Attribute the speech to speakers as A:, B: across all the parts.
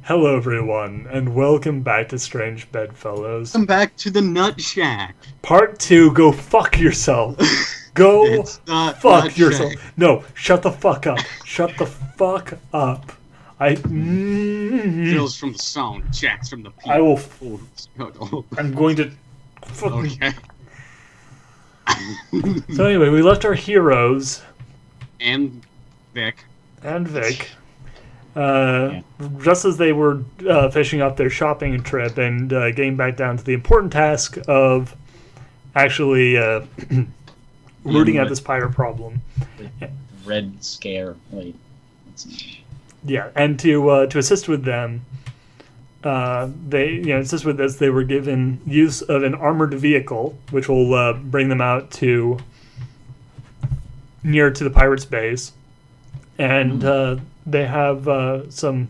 A: Hello, everyone, and welcome back to Strange Bedfellows.
B: Welcome back to the Nut Shack.
A: Part 2, go fuck yourself. Go
B: It's the
A: fuck
B: Nut
A: yourself.
B: Shack.
A: No, shut the fuck up. Shut the fuck up.
B: Feels from the sound, Jacks from the people.
A: I will.
B: Oh,
A: I'm going to. Fucking.
B: okay.
A: So anyway, we left our heroes
B: And Vic.
A: and Vic. Just as they were finishing up their shopping trip and getting back down to the important task of actually rooting out this pirate problem.
C: Red Scare. Wait.
A: Yeah, and to assist with them, assist with this, they were given use of an armored vehicle, which will bring them out to near to the pirates' base, and they have some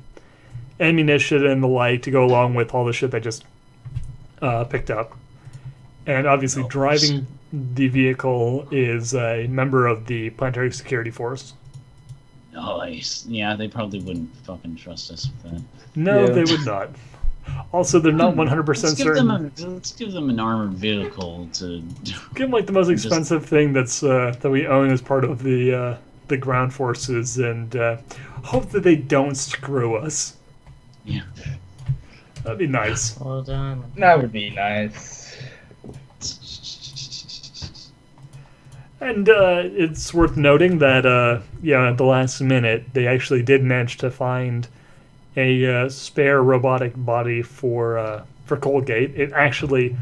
A: ammunition and the like to go along with all the shit they just picked up. And obviously, driving the vehicle is a member of the Planetary Security Force.
C: Nice. Yeah, they probably wouldn't fucking trust us with that.
A: No, they would not. Also, they're not 100% certain.
C: Let's give them an armored vehicle to...
A: Give them like the most expensive thing that's that we own as part of the ground forces, and hope that they don't screw us.
C: Yeah.
A: That'd be nice.
D: Hold on.
E: That would be nice.
A: And it's worth noting that at the last minute, they actually did manage to find a spare robotic body for Colgate. It actually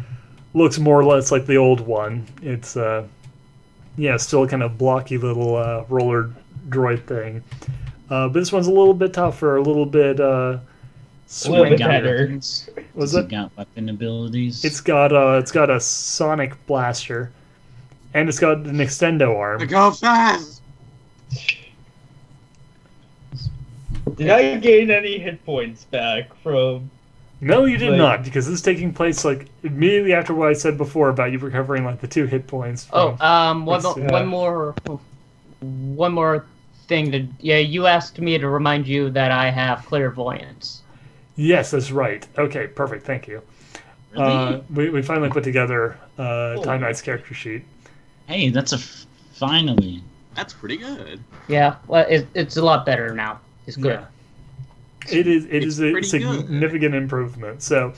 A: looks more or less like the old one. It's still a kind of blocky little roller droid thing. But this one's a little bit tougher, a little bit
E: bit better.
A: Was
C: Has
A: it?
C: it got weapon abilities?
A: It's got a sonic blaster, and it's got an extendo arm.
B: Go fast!
E: Did I gain any hit points back from...
A: No, you did
E: Like-
A: not, because this is taking place like immediately after what I said before about you recovering like the 2 hit points.
D: Oh,
A: from-
D: one more thing. You asked me to remind you that I have clairvoyance.
A: Yes, that's right. Okay, perfect. Thank you.
C: Really?
A: We finally put together Time Knight's character sheet.
C: Hey, that's finally.
B: That's pretty good.
D: Yeah, well, it's a lot better now. It's good.
A: Yeah. It is
B: It's
A: a
B: pretty good.
A: significant improvement. So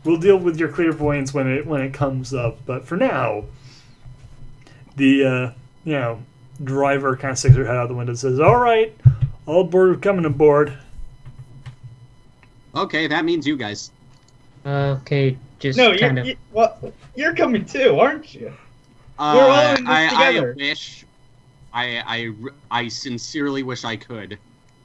A: we'll deal with your clairvoyance when it comes up. But for now, the driver kind of sticks her head out the window and says, "All right, all aboard. We're coming aboard."
B: Okay, that means you guys.
D: Okay, just
E: No,
D: kind of.
E: you're coming too, aren't you? We're all in this together.
B: I wish. I sincerely wish I could.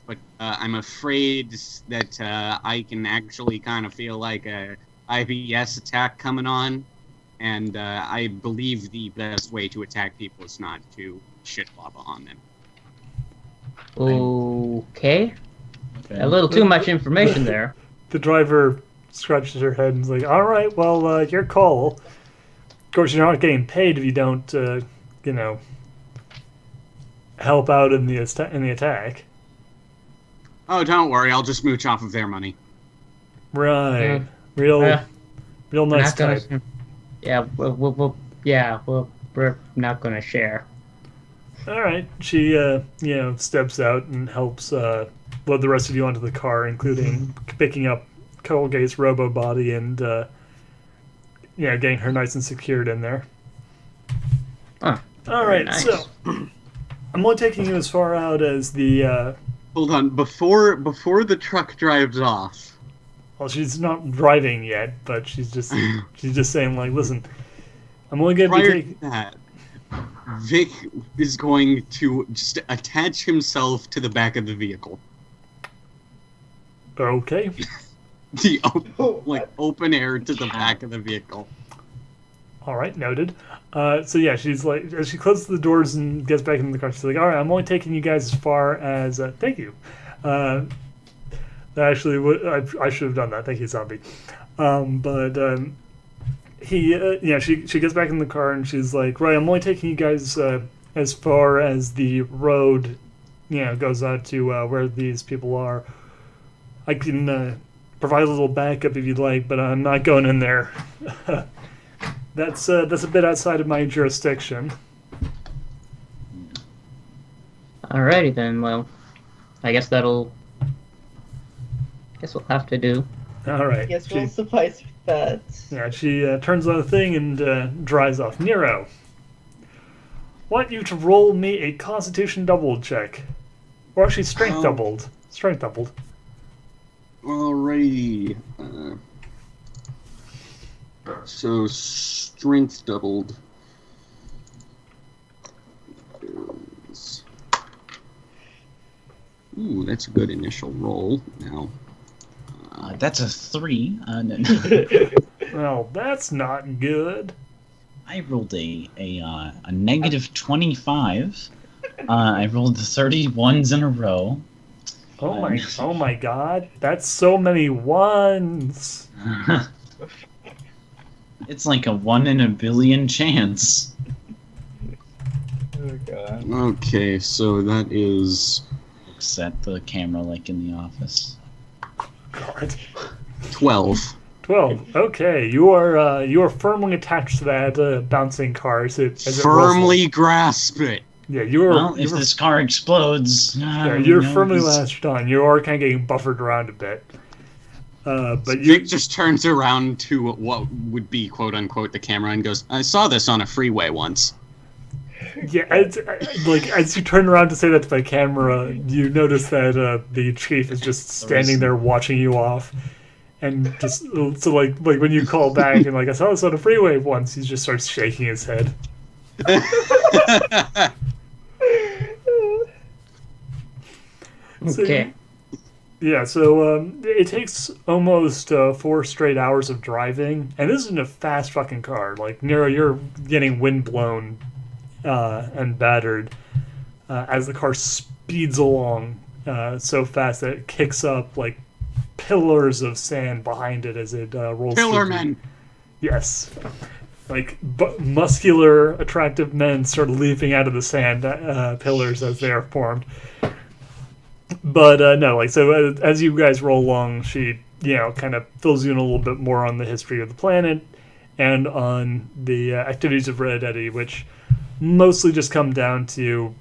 B: But I'm afraid that I can actually kind of feel like a IBS attack coming on. And I believe the best way to attack people is not to shit lava on them.
D: Okay,
C: Okay.
D: a little too much information there.
A: The driver scratches her head and is like, "All right, well, your call. Of course, you're not getting paid if you don't, help out in the attack."
B: Oh, don't worry. I'll just mooch off of their money.
A: Right.
D: Yeah.
A: Real
D: We're
A: nice
D: not gonna-
A: type.
D: Yeah, we're not gonna share.
A: All right. She, steps out and helps load the rest of you onto the car, including picking up Colgate's robo body and, getting her nice and secured in there.
D: Huh.
A: All right.
D: Nice.
A: So I'm only taking you as far out as the.
B: Hold on. Before the truck drives off.
A: Well, she's not driving yet, but she's just saying like, "Listen, I'm only gonna be
B: Prior
A: taking."
B: to that, Vic is going to just attach himself to the back of the vehicle.
A: Okay.
B: The open air to the back of the vehicle.
A: All right, noted. So yeah, she's like, as she closes the doors and gets back into the car, she's like, "All right, I'm only taking you guys as far as thank you." Actually, I should have done that. Thank you, zombie. She gets back in the car and she's like, "Right, I'm only taking you guys as far as the road, goes out to where these people are. I can provide a little backup if you'd like, but I'm not going in there. That's a bit outside of my jurisdiction.
D: Alrighty then. Well, I guess that'll. Guess we'll have to do.
A: All right.
E: I guess
A: She-
E: we'll suffice with that.
A: Yeah, she turns on the thing and dries off. Nero, want you to roll me a Constitution double check, or actually Strength
B: Oh.
A: doubled. Strength doubled.
B: Alrighty. So strength doubled. Ooh, that's a good initial roll. Now,
C: That's a 3.
A: Well, that's not good.
C: I rolled a negative 25. I rolled 31s in a row.
A: Oh my God, that's so many ones.
C: It's like a 1 in a billion chance.
E: Oh god.
B: okay, so that is
C: Set the camera like in the office.
A: God.
B: 12.
A: 12. Okay, you are firmly attached to that bouncing car as it
B: Firmly grasp it.
A: Yeah, you're.
C: Well, if
A: you're
C: this car explodes,
A: yeah, you're
C: you know,
A: firmly
C: this-
A: latched on. You are kind of getting buffered around a bit. But
B: Vic just turns around to what would be quote unquote the camera and goes, "I saw this on a freeway once."
A: yeah, as you turn around to say that to the camera, you notice that the chief is just standing there watching you off, and just so like when you call back and like I saw this on a freeway once, he just starts shaking his head. So-
D: Okay.
A: Yeah, so it takes almost 4 straight hours of driving, and this isn't a fast fucking car. Like, Nero, you're getting windblown and battered as the car speeds along so fast that it kicks up, like, pillars of sand behind it as it rolls through.
B: Pillarmen.
A: Yes. Like, muscular, attractive men start leaping out of the sand pillars as they are formed. But no, like, so as you guys roll along, she, kind of fills you in a little bit more on the history of the planet and on the activities of Red Eddy, which mostly just come down to,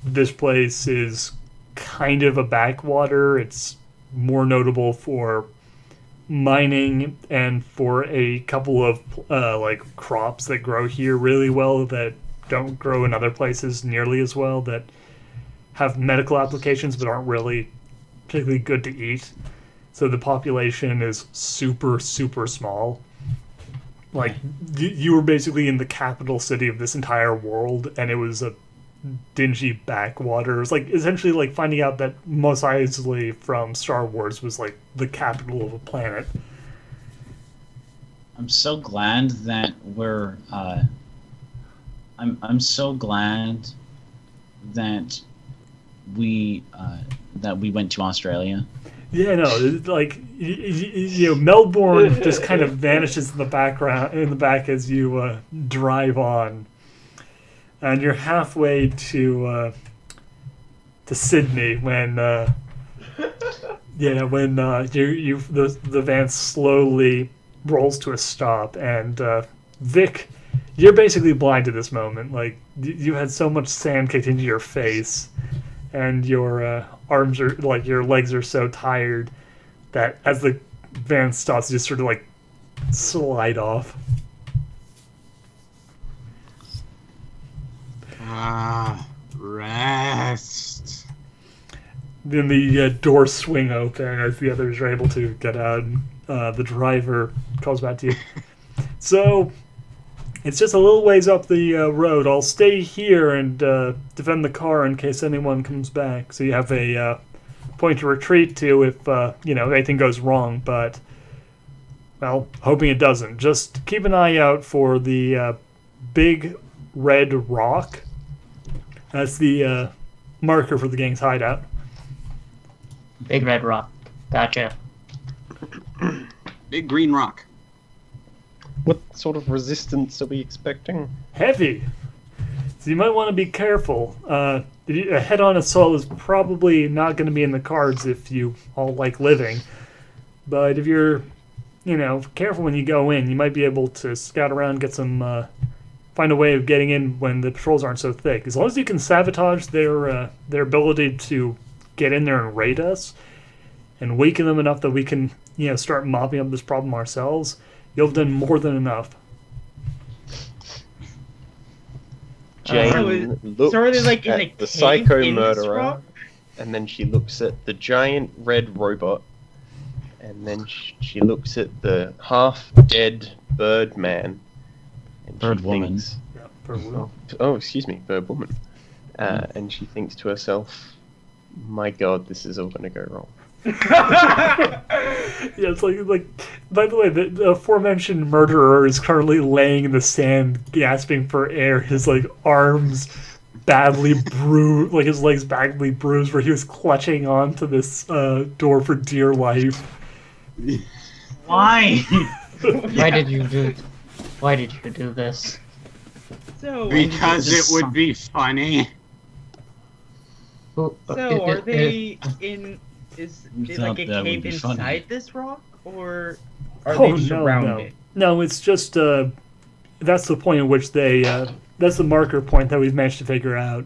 A: this place is kind of a backwater. It's more notable for mining and for a couple of crops that grow here really well that don't grow in other places nearly as well, that have medical applications but aren't really particularly good to eat. So the population is super, super small. Like, you were basically in the capital city of this entire world, and it was a dingy backwater. It was like essentially like finding out that Mos Eisley from Star Wars was like the capital of a planet.
C: I'm so glad that we're. I'm so glad that we went to Australia.
A: Yeah, no, it's like Melbourne just kind of vanishes in the back as you drive on, and you're halfway to Sydney when the van slowly rolls to a stop, and Vic, you're basically blind at this moment. Like, you had so much sand kicked into your face, and your arms are, like, your legs are so tired that as the van stops, you just sort of, like, slide off.
B: Rest.
A: Then the doors swing open as the others are able to get out. The driver calls back to you. So, it's just a little ways up the road. I'll stay here and defend the car in case anyone comes back. So you have a point to retreat to if anything goes wrong. But, well, hoping it doesn't. Just keep an eye out for the big red rock. That's the marker for the gang's hideout.
D: Big Red Rock. Gotcha.
B: Big green rock.
F: What sort of resistance are we expecting?
A: Heavy. So you might want to be careful. A head-on assault is probably not going to be in the cards if you all like living. But if you're, careful when you go in, you might be able to scout around, get some, find a way of getting in when the patrols aren't so thick. As long as you can sabotage their ability to get in there and raid us, and weaken them enough that we can, start mopping up this problem ourselves, you'll have done more than enough.
F: Jane looks
E: so are they like in
F: at
E: a
F: the
E: cave
F: psycho
E: in this
F: murderer,
E: rock?
F: and then she looks at the giant red robot, and then she looks at the half-dead bird man. And
C: Bird
F: she
C: woman.
F: thinks,
A: For
F: oh, excuse me, bird woman. And she thinks to herself, my god, this is all going to go wrong.
A: Yeah, it's like. By the way, the aforementioned murderer is currently laying in the sand, gasping for air. His arms badly bruised, his legs badly bruised, where he was clutching onto this door for dear life.
C: Why?
D: Why did you do this?
E: So,
B: Because
C: Just
B: it would be funny.
E: are they in? Is it
C: thought
E: like a
C: that would
E: cave
C: be
E: inside
C: funny.
E: this rock, or are
A: Oh,
E: they just
A: no,
E: around
A: no.
E: it?
A: No, it's just that's the point at which they that's the marker point that we've managed to figure out.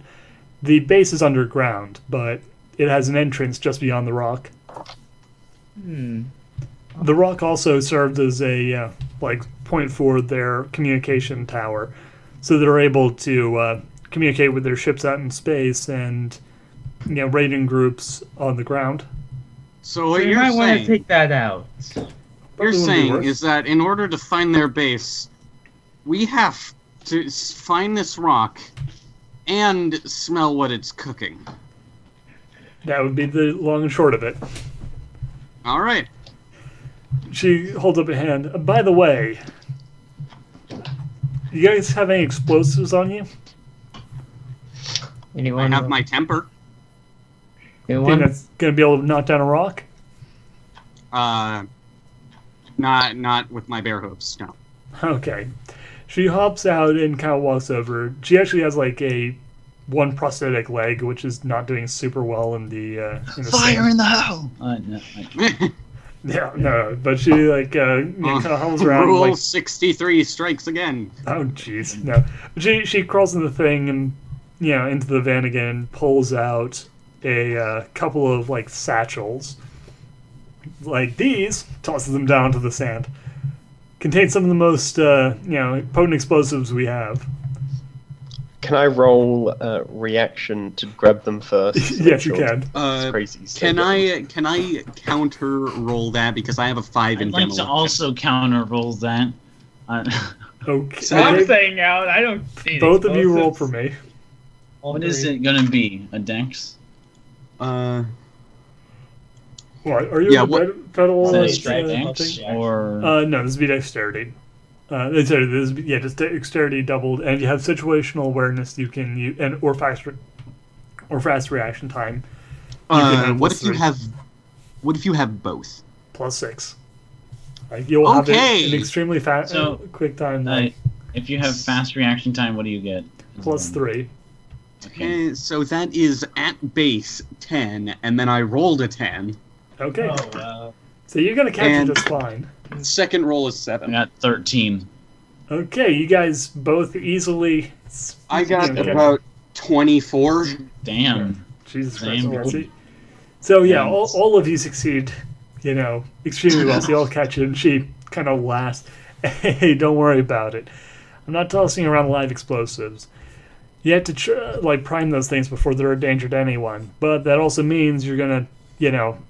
A: The base is underground, but it has an entrance just beyond the rock.
E: Hmm.
A: The rock also served as a point for their communication tower, so they're able to communicate with their ships out in space and raiding groups on the ground.
B: So what
E: you
B: you're
E: might want to
B: saying,
E: take that out.
B: you're
A: Probably wouldn't be
B: saying
A: worse.
B: is that in order to find their base, we have to find this rock and smell what it's cooking.
A: That would be the long and short of it.
B: All right.
A: She holds up a hand. By the way, you guys have any explosives on you?
B: I
D: Anyone?
B: have my temper.
A: Think
D: Anyone?
A: that's going to be able to knock down a rock?
B: Not with my bare hooves. No.
A: Okay. She hops out and kind of walks over. She actually has one prosthetic leg, which is not doing super well in the
C: Fire
A: sand.
C: in the hole! No,
A: Yeah, no, but she kind of hums around.
B: Rule 63 strikes again.
A: Oh, jeez, no. She crawls in the thing and into the van again, and pulls out a couple of satchels. Like these, tosses them down to the sand. Contains some of the most potent explosives we have.
F: Can I roll reaction to grab them first?
A: Yes, you can.
F: It's crazy. So
B: Can
F: good.
B: I counter roll that because I have a 5 in
C: I'd like to
B: demolition.
C: also counter roll that.
A: Okay.
B: So
E: I'm
A: okay.
E: saying out. I don't see
A: Both of you roll for me.
C: What is it gonna be? A dex?
A: What, are you
B: Yeah,
A: in the
B: what-
A: federal?
C: Is it
A: uh,
C: dex
A: thing?
C: or
A: No, this would be dexterity. Sorry, this would be, just dexterity doubled, and if you have situational awareness, you can use or fast reaction time. You can have
B: What
A: plus
B: if you
A: 3.
B: have? What if you have both?
A: +6. You'll have
B: Okay.
A: an extremely fast,
C: So,
A: quick time.
C: if you have fast reaction time, what do you get?
A: +3.
C: Okay.
B: So that is at base 10, and then I rolled a 10.
A: Okay,
E: Oh wow.
A: so you're gonna catch
B: And-
A: it just fine.
B: Second roll is
C: I
B: 7.
C: got 13.
A: Okay, you guys both easily.
B: I got
A: catch-
B: about 24.
C: Damn.
A: Jesus
C: Same.
A: Christ. Yeah, see? So yeah,
C: Thanks.
A: all of you succeed, extremely well. So you all catch it, and she kind of laughs. Hey, don't worry about it. I'm not tossing around live explosives. You have to prime those things before they're a danger to anyone. But that also means you're gonna,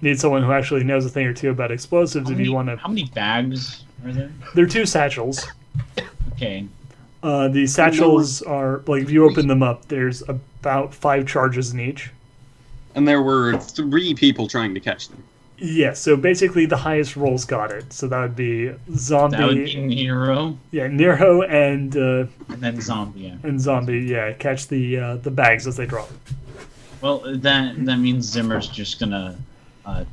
A: need someone who actually knows a thing or two about explosives if you want to.
C: How many bags are there?
A: They're 2 satchels.
C: Okay.
A: The satchels are if you open them up, there's about 5 charges in each.
B: And there were 3 people trying to catch them.
A: Yeah, so basically the highest rolls got it. So that would be Zombie.
C: That would be Nero,
A: Yeah, Nero and
C: and then Zombie. Yeah.
A: Zombie. Yeah, catch the bags as they drop.
C: Well, that means Zimmer's just gonna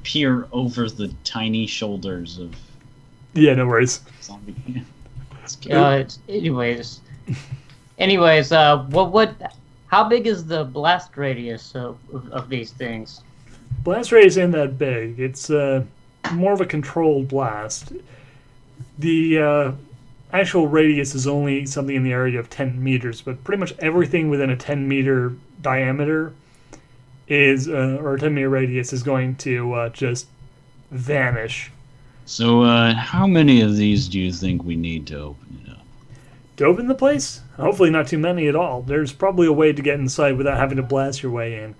C: peer over the tiny shoulders of
A: Yeah, no worries.
C: Zombie.
D: Anyways, how big is the blast radius of these things?
A: Blast ray isn't that big. It's more of a controlled blast. The actual radius is only something in the area of 10 meters, but pretty much everything within a 10-meter diameter is, or a 10-meter radius is going to just vanish.
C: So, how many of these do you think we need to open it up?
A: To open the place? Hopefully not too many at all. There's probably a way to get inside without having to blast your way in.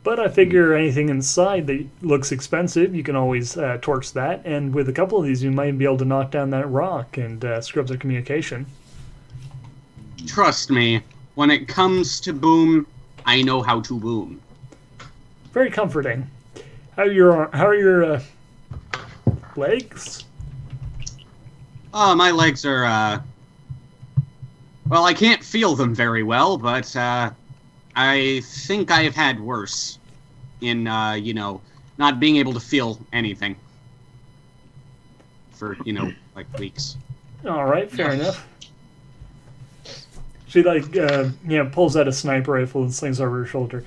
A: But I figure anything inside that looks expensive, you can always torch that. And with a couple of these, you might be able to knock down that rock and screw up their communication.
B: Trust me, when it comes to boom, I know how to boom.
A: Very comforting. How are your legs?
B: My legs are, well, I can't feel them very well, but, I think I have had worse in, not being able to feel anything for, like weeks.
A: All right, fair enough. She pulls out a sniper rifle and slings over her shoulder.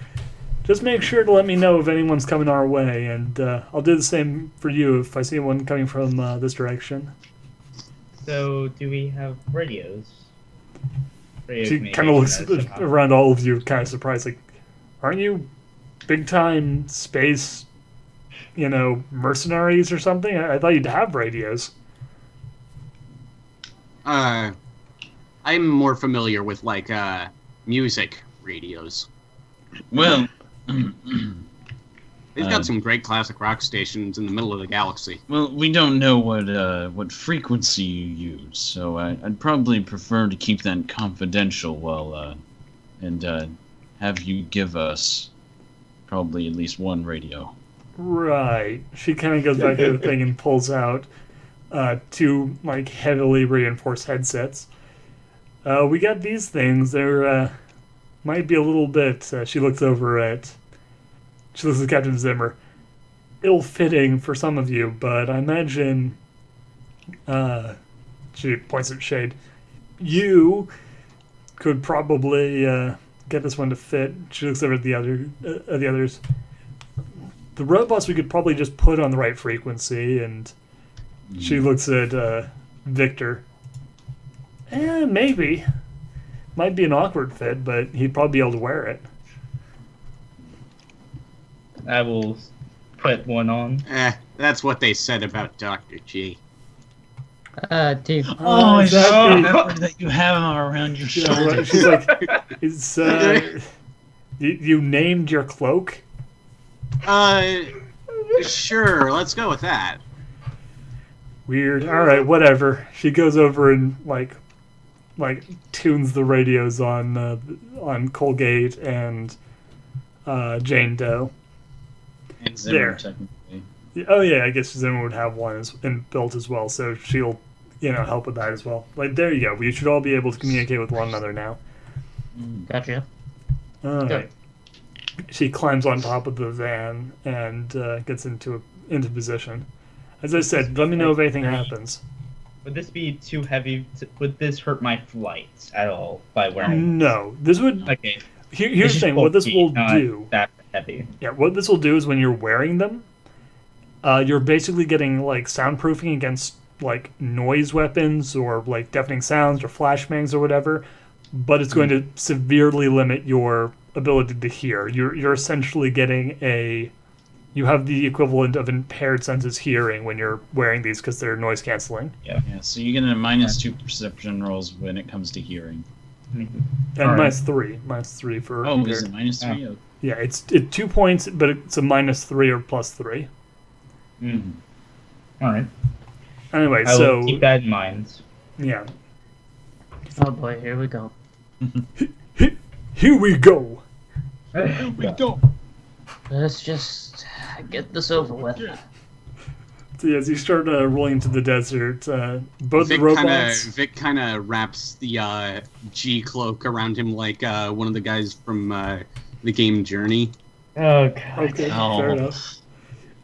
A: Just make sure to let me know if anyone's coming our way, and I'll do the same for you if I see one coming from this direction.
E: So, do we have radios?
A: She kind of looks around all of you, kind of surprised, like, aren't you big-time space, mercenaries or something? I thought you'd have radios.
B: I'm more familiar with, music radios.
C: Well,
B: They've got some great classic rock stations in the middle of the galaxy.
C: well, we don't know what frequency you use, so I'd probably prefer to keep that confidential and have you give us probably at least one radio.
A: Right. She kind of goes back to the thing and pulls out two, heavily reinforced headsets. We got these things. They're, might be a little bit, she looks at Captain Zimmer. Ill-fitting for some of you, but I imagine, she points at Shade, you could probably get this one to fit. She looks over at the others. The robots we could probably just put on the right frequency, and she looks at Victor. Maybe. Might be an awkward fit, but he'd probably be able to wear it.
E: I will put one on.
B: That's what they said about Dr. G.
D: Team.
C: Oh, I
A: exactly.
C: remember that you have them around your
A: Yeah,
C: shoulder.
A: right. She's like, you named your cloak?
B: Sure, let's go with that.
A: Weird. All right, whatever. She goes over and tunes the radios on Colgate and Jane Doe.
C: And Zimmer,
A: There.
C: technically.
A: Oh yeah, I guess Zimmer would have one built as well, so she'll help with that as well. There you go. We should all be able to communicate with one another now.
D: Gotcha.
A: All right. She climbs on top of the van and gets into position. As I said, let me know if anything happens.
E: Would this be too heavy? Would this hurt my flight at all by wearing?
A: No, this would.
E: Okay.
A: Here's the thing. What this will do.
E: That heavy.
A: Yeah, what this will do is when you're wearing them, you're basically getting soundproofing against noise weapons or deafening sounds or flashbangs or whatever, but it's going to severely limit your ability to hear. You're essentially getting you have the equivalent of impaired senses hearing when you're wearing these because they're noise canceling.
C: Yeah, so you get a -2 perception rolls when it comes to hearing.
A: And
E: All right.
A: -3 for.
C: Oh, is
A: impaired.
C: it -3? Oh.
A: Yeah, it's 2 points, but it's a -3 or +3.
E: All right.
A: Anyway,
E: I
A: so
E: will keep that in mind.
A: yeah,
D: Oh boy, here we go.
A: here we go.
C: We don't.
D: Let's just get this over with.
A: So as you start rolling into the desert, both the robots.
B: Vic kind of wraps the G cloak around him like one of the guys from the game Journey.
E: Oh god.
A: Okay,
C: Oh.
A: fair enough.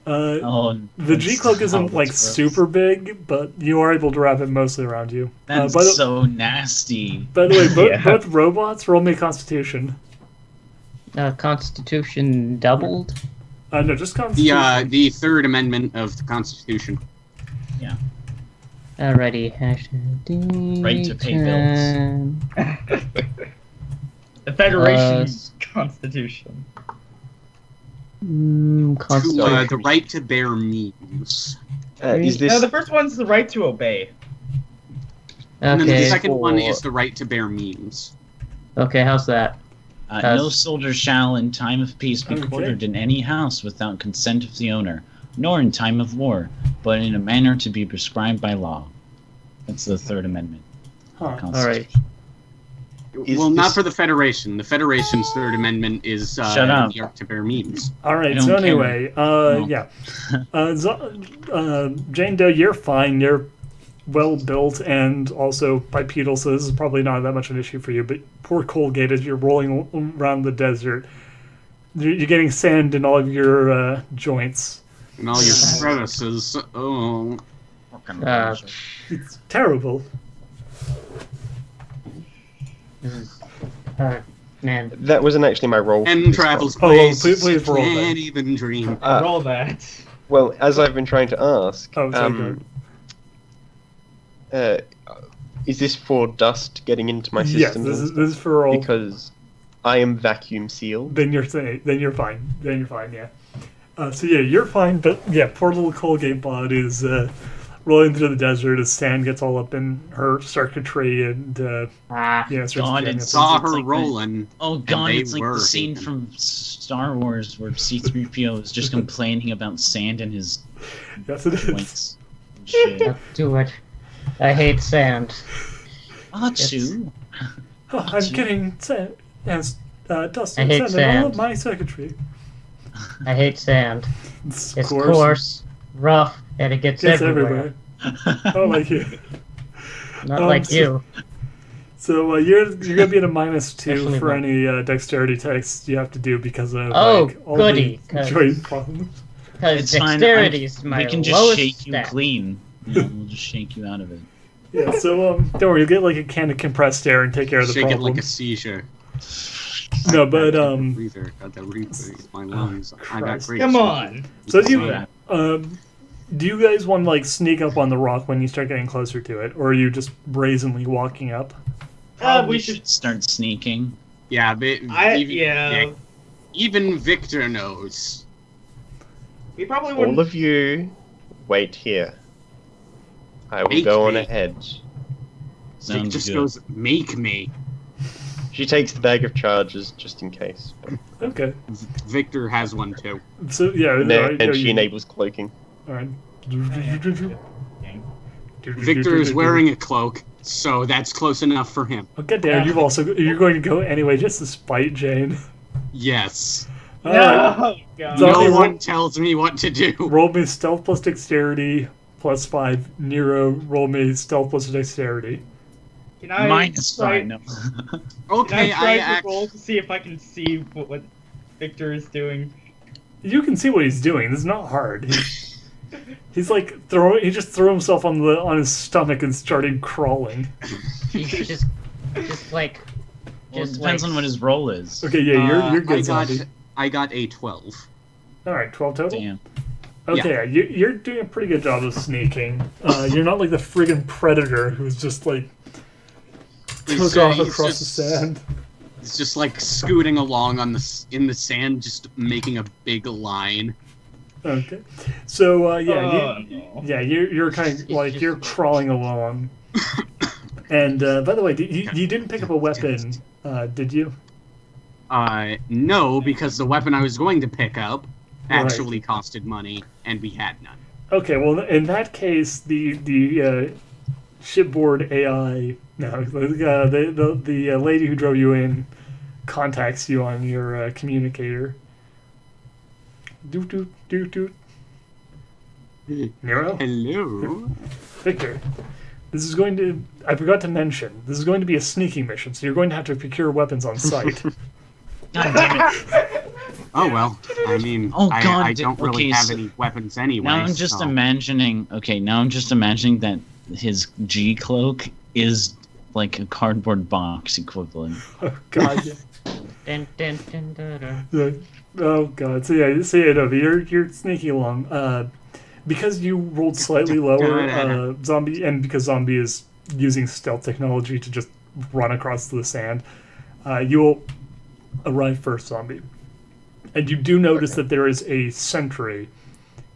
A: The G
C: that's-
A: cloak isn't
C: that's gross.
A: super big, but you are able to wrap it mostly around you.
C: That's
A: by the-
C: so nasty.
A: By the way,
E: Yeah.
A: both robots roll me Constitution.
D: Constitution doubled.
A: No, just Constitution.
B: The Third Amendment of the Constitution.
D: Alrighty.
C: Right to pay
E: The Federation's Constitution.
D: Constitution.
B: The right to bear memes.
F: Is this
E: No, the first one's the right to obey.
B: And then the
D: Okay.
B: second one
F: For-
B: is the right to bear memes.
D: Okay, how's that?
C: No soldier shall, in time of peace, be
A: Okay.
C: quartered in any house without consent of the owner, nor in time of war, but in a manner to be prescribed by law. That's the Third Amendment.
A: Huh.
C: Constitution.
F: Is
B: Well, not
F: this-
B: for the Federation. The Federation's Third Amendment is
C: Shut up.
B: the right to bear memes.
A: All
C: I
A: right.
C: don't
A: So
C: care.
A: anyway,
C: No.
A: yeah. Jane Doe, you're fine. You're well built and also bipedal, so this is probably not that much an issue for you. But poor Colgate, as you're rolling around the desert, you're getting sand in all of your joints.
B: And all your crevices. Oh.
A: It's terrible.
D: Man.
F: That wasn't actually my role. for
B: And
F: this
B: travels
A: Oh,
B: places
A: please roll that.
B: can't even dream.
F: one. Uh,
E: Roll that.
F: well, as I've been trying to ask,
A: Oh, sorry,
F: is this for dust getting into my
A: Yes,
F: system?
A: this is for all.
F: Because I am vacuum sealed.
A: Then you're fine. Then you're fine. Yeah. So yeah, you're fine. But yeah, poor little Colgate bot is rolling through the desert as sand gets all up in her circuitry and starts
C: God,
A: jamming
C: it's
A: up.
B: Saw
C: it's
B: her
C: like the-
B: rolling.
C: Oh god,
B: they
C: it's like
B: were
C: the scene
B: taken.
C: from Star Wars where C-3PO is just complaining about sand in his
A: Yes, it is.
C: joints. and shit.
D: Don't do it. I hate sand.
C: Achoo.
A: Oh, I'm getting sand and dust
D: I
A: and
D: hate
A: sand in all
D: sand.
A: of my circuitry.
D: I hate sand.
A: It's
D: It's coarse, rough, and it gets
A: It's
D: everywhere.
A: everywhere. Oh, like you.
D: Not
A: Um,
D: like
A: so-
D: you.
A: So you're gonna be at a -2
D: Especially
A: for
D: mine.
A: any dexterity tests you have to do because of
D: Oh,
A: like all
D: goody,
A: the
D: 'cause-
A: joint problems.
D: Because
C: It's fine.
D: dexterity is my
C: We can just
D: lowest
C: shake you
D: stat.
C: clean. You know, we'll just shake you out of it.
A: Yeah. So don't worry, you'll get like a can of compressed air and take care of the
B: Shake it
A: problem.
B: like a seizure.
A: No, but
B: Got to breathe my lungs. I got
A: Christ.
B: great.
E: Come on.
A: So do you
C: Yeah.
A: do you guys want to like sneak up on the rock when you start getting closer to it, or are you just brazenly walking up?
C: Probably
E: We
C: should
E: should.
C: start sneaking.
B: Yeah, but
E: Yeah.
B: even Victor knows.
E: We probably
F: All
E: wouldn't.
F: of you, wait here. I will
B: Make
F: go on
B: me.
F: ahead.
B: Vic
C: Sounds
B: just
C: good.
B: goes, make me.
F: She takes the bag of charges just in case.
A: Okay.
B: Victor has one too.
A: So yeah,
F: And,
A: alright,
F: and
A: yeah,
F: she
A: you-
F: enables cloaking.
A: alright.
B: Victor is wearing a cloak, so that's close enough for him.
A: Oh, God damn, you're going to go anyway just to spite Jane.
B: Yes.
A: Alright.
E: No, God.
A: So-
B: No
A: Zombie
B: one
A: roll-
B: tells me what to do.
A: Roll me stealth plus dexterity plus 5. Nero, roll me stealth plus dexterity.
E: Can I
C: Minus
E: try-
C: 5, no.
B: Okay,
E: Can I try
B: I
E: to roll to see if I can see what Victor is doing?
A: You can see what he's doing. This is not hard. He's like he just threw himself on his stomach and started crawling.
D: He's just like,
C: Well, it
D: just
C: depends
D: like,
C: on what his role is.
A: Okay, yeah, you're good,
B: I got,
A: zombie.
B: I got a 12.
A: All right, 12 total.
C: Damn.
A: Okay, yeah. You're doing a pretty good job of sneaking. You're not like the friggin' predator who's just like took off
B: he's
A: across
B: just-
A: the sand.
B: It's just like scooting along in the sand, just making a big line.
A: Okay, so
E: Oh, no.
A: you're kind of like you're crawling along. And by the way, you didn't pick up a weapon, did you?
B: No, because the weapon I was going to pick up
A: Right.
B: actually costed money, and we had none.
A: Okay, well in that case, the shipboard AI, no, the lady who drove you in contacts you on your communicator. Doot doot doot doot. Nero?
B: Hello.
A: Victor, this is going to... I forgot to mention, this is going to be a sneaking mission, so you're going to have to procure weapons on site.
C: God damn it.
B: Oh well, I mean,
C: Oh,
B: I
C: God,
B: don't really
C: okay,
B: have
C: so-
B: any weapons anyway.
C: Now I'm just
B: so-
C: imagining. Okay, now I'm just imagining that his G cloak is like a cardboard box equivalent.
A: Oh, God. Yeah.
D: dun, dun, dun, dun, dun.
A: Yeah. Oh god. So yeah, no, but you're sneaking along. Because you rolled slightly lower, zombie, and because zombie is using stealth technology to just run across the sand, you will arrive first, zombie. And you do notice that there is a sentry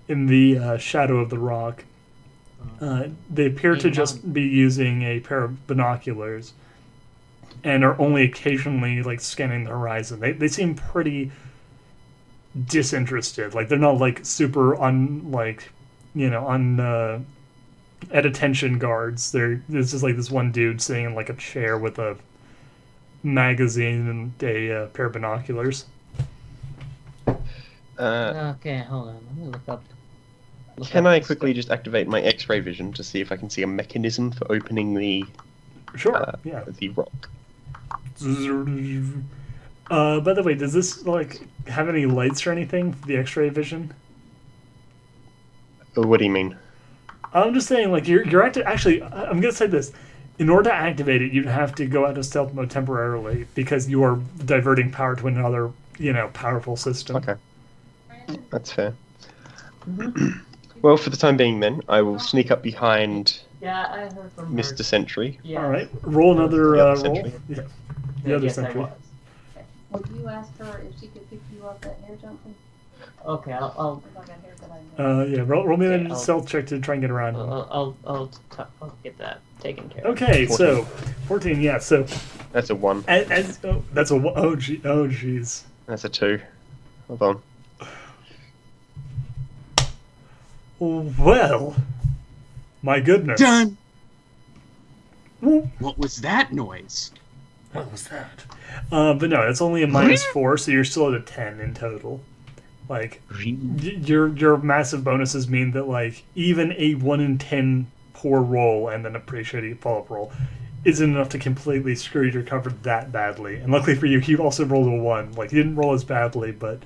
A: in the shadow of the rock. They appear to just be using a pair of binoculars and are only occasionally like scanning the horizon. They seem pretty disinterested. Like they're not like super at attention guards. There's just like this one dude sitting in like a chair with a magazine and a pair of binoculars.
D: Okay, hold on. Let me look up.
F: Can I quickly just activate my X-ray vision to see if I can see a mechanism for opening the
A: Sure. Yeah.
F: the rock?
A: By the way, does this like have any lights or anything for the X-ray vision?
F: What do you mean?
A: I'm just saying, like you're actually. I'm gonna say this. In order to activate it, you'd have to go out of stealth mode temporarily because you are diverting power to another, powerful system.
F: Okay, that's fair. Well, for the time being, then I will sneak up behind
D: Yeah, I heard from
F: Mr. Sentry.
A: All right. Roll another
F: The other
A: roll.
F: sentry.
A: Yeah. The other
D: yes, I
A: sentry.
D: was.
G: Would you ask her if she could pick you up at air jumping?
D: Okay, I'll
G: If I got hair that I know.
A: Yeah. Roll me
D: Okay,
A: a
D: I'll-
A: stealth check to try and get around him.
D: I'll get that taken care of.
A: Okay,
F: 14.
A: so 14. Yeah. So
F: That's a 1.
A: that's a jeez.
F: That's a 2. Hold on.
A: Well, my goodness.
B: Done.
A: What
B: What was that noise?
A: was that? But no, it's only a -4, so you're still at a 10 in total. Like your massive bonuses mean that like even a 1 in 10 poor roll and then a pretty shitty follow-up roll isn't enough to completely screw your cover that badly. And luckily for you, he also rolled a 1. Like he didn't roll as badly, but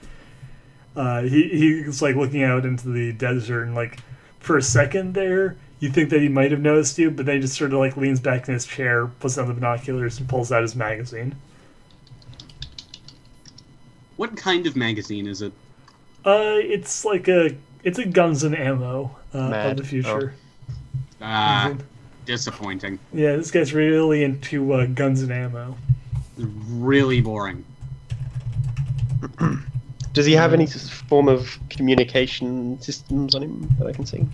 A: he's like looking out into the desert and like for a second there you think that he might have noticed you, but then he just sort of like leans back in his chair, puts on the binoculars, and pulls out his magazine.
B: What kind of magazine is it?
A: It's a guns and ammo of
F: Mad.
A: the future.
B: Disappointing.
A: Yeah, this guy's really into guns and ammo.
B: Really boring.
F: Does he have any form of communication systems on him that I can see?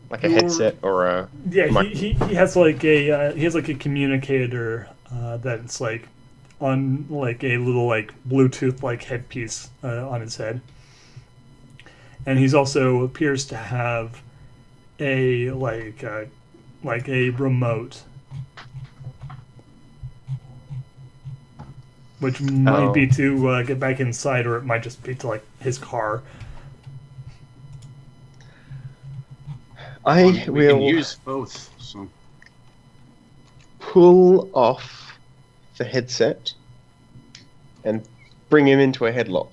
F: Like a headset or a
A: Yeah,
F: mic-
A: he has like a communicator that's like on like a little like Bluetooth like headpiece on his head, and he's also appears to have a like a remote, which might be to get back inside, or it might just be to like his car.
F: I
B: We can
F: will
B: use both. So
F: pull off the headset and bring him into a headlock.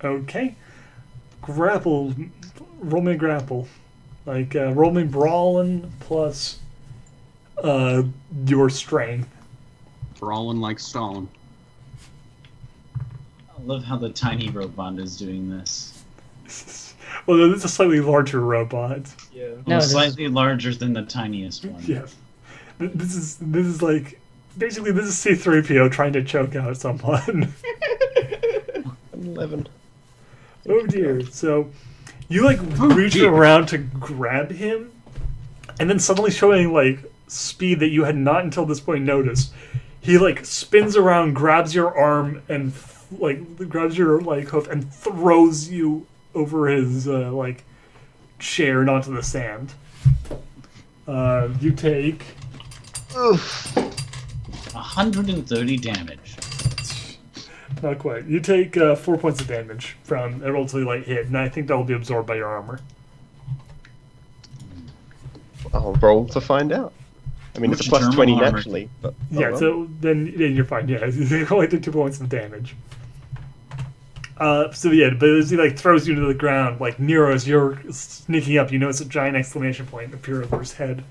A: Okay. Grapple. Roll me grapple. Like, roll me brawling plus your strength.
B: brawling like Stalin.
C: I love how the tiny robot is doing this.
A: Well, this is a slightly larger robot.
E: Yeah.
D: No, this is-
C: Slightly larger than the tiniest one.
A: Yes. This is like basically this is C-3PO trying to choke out someone.
F: 11.
A: Oh dear. So you like reach around to grab him, and then suddenly showing like speed that you had not until this point noticed. He like spins around, grabs your arm, and like grabs your like hoof and throws you over his like chair and onto the sand. You take
C: 130 damage.
A: not quite. You take 4 points of damage from a relatively light hit, and I think that will be absorbed by your armor.
F: I'll roll to find out. I mean, it's a
C: Which
F: plus
C: German
F: 20
C: armor?
F: naturally, but
A: Yeah,
F: well.
A: so then you're fine. Yeah, you collected 2 points of damage. So yeah, but as he like throws you to the ground, like Nero, as you're sneaking up, you notice a giant exclamation point appear over his head.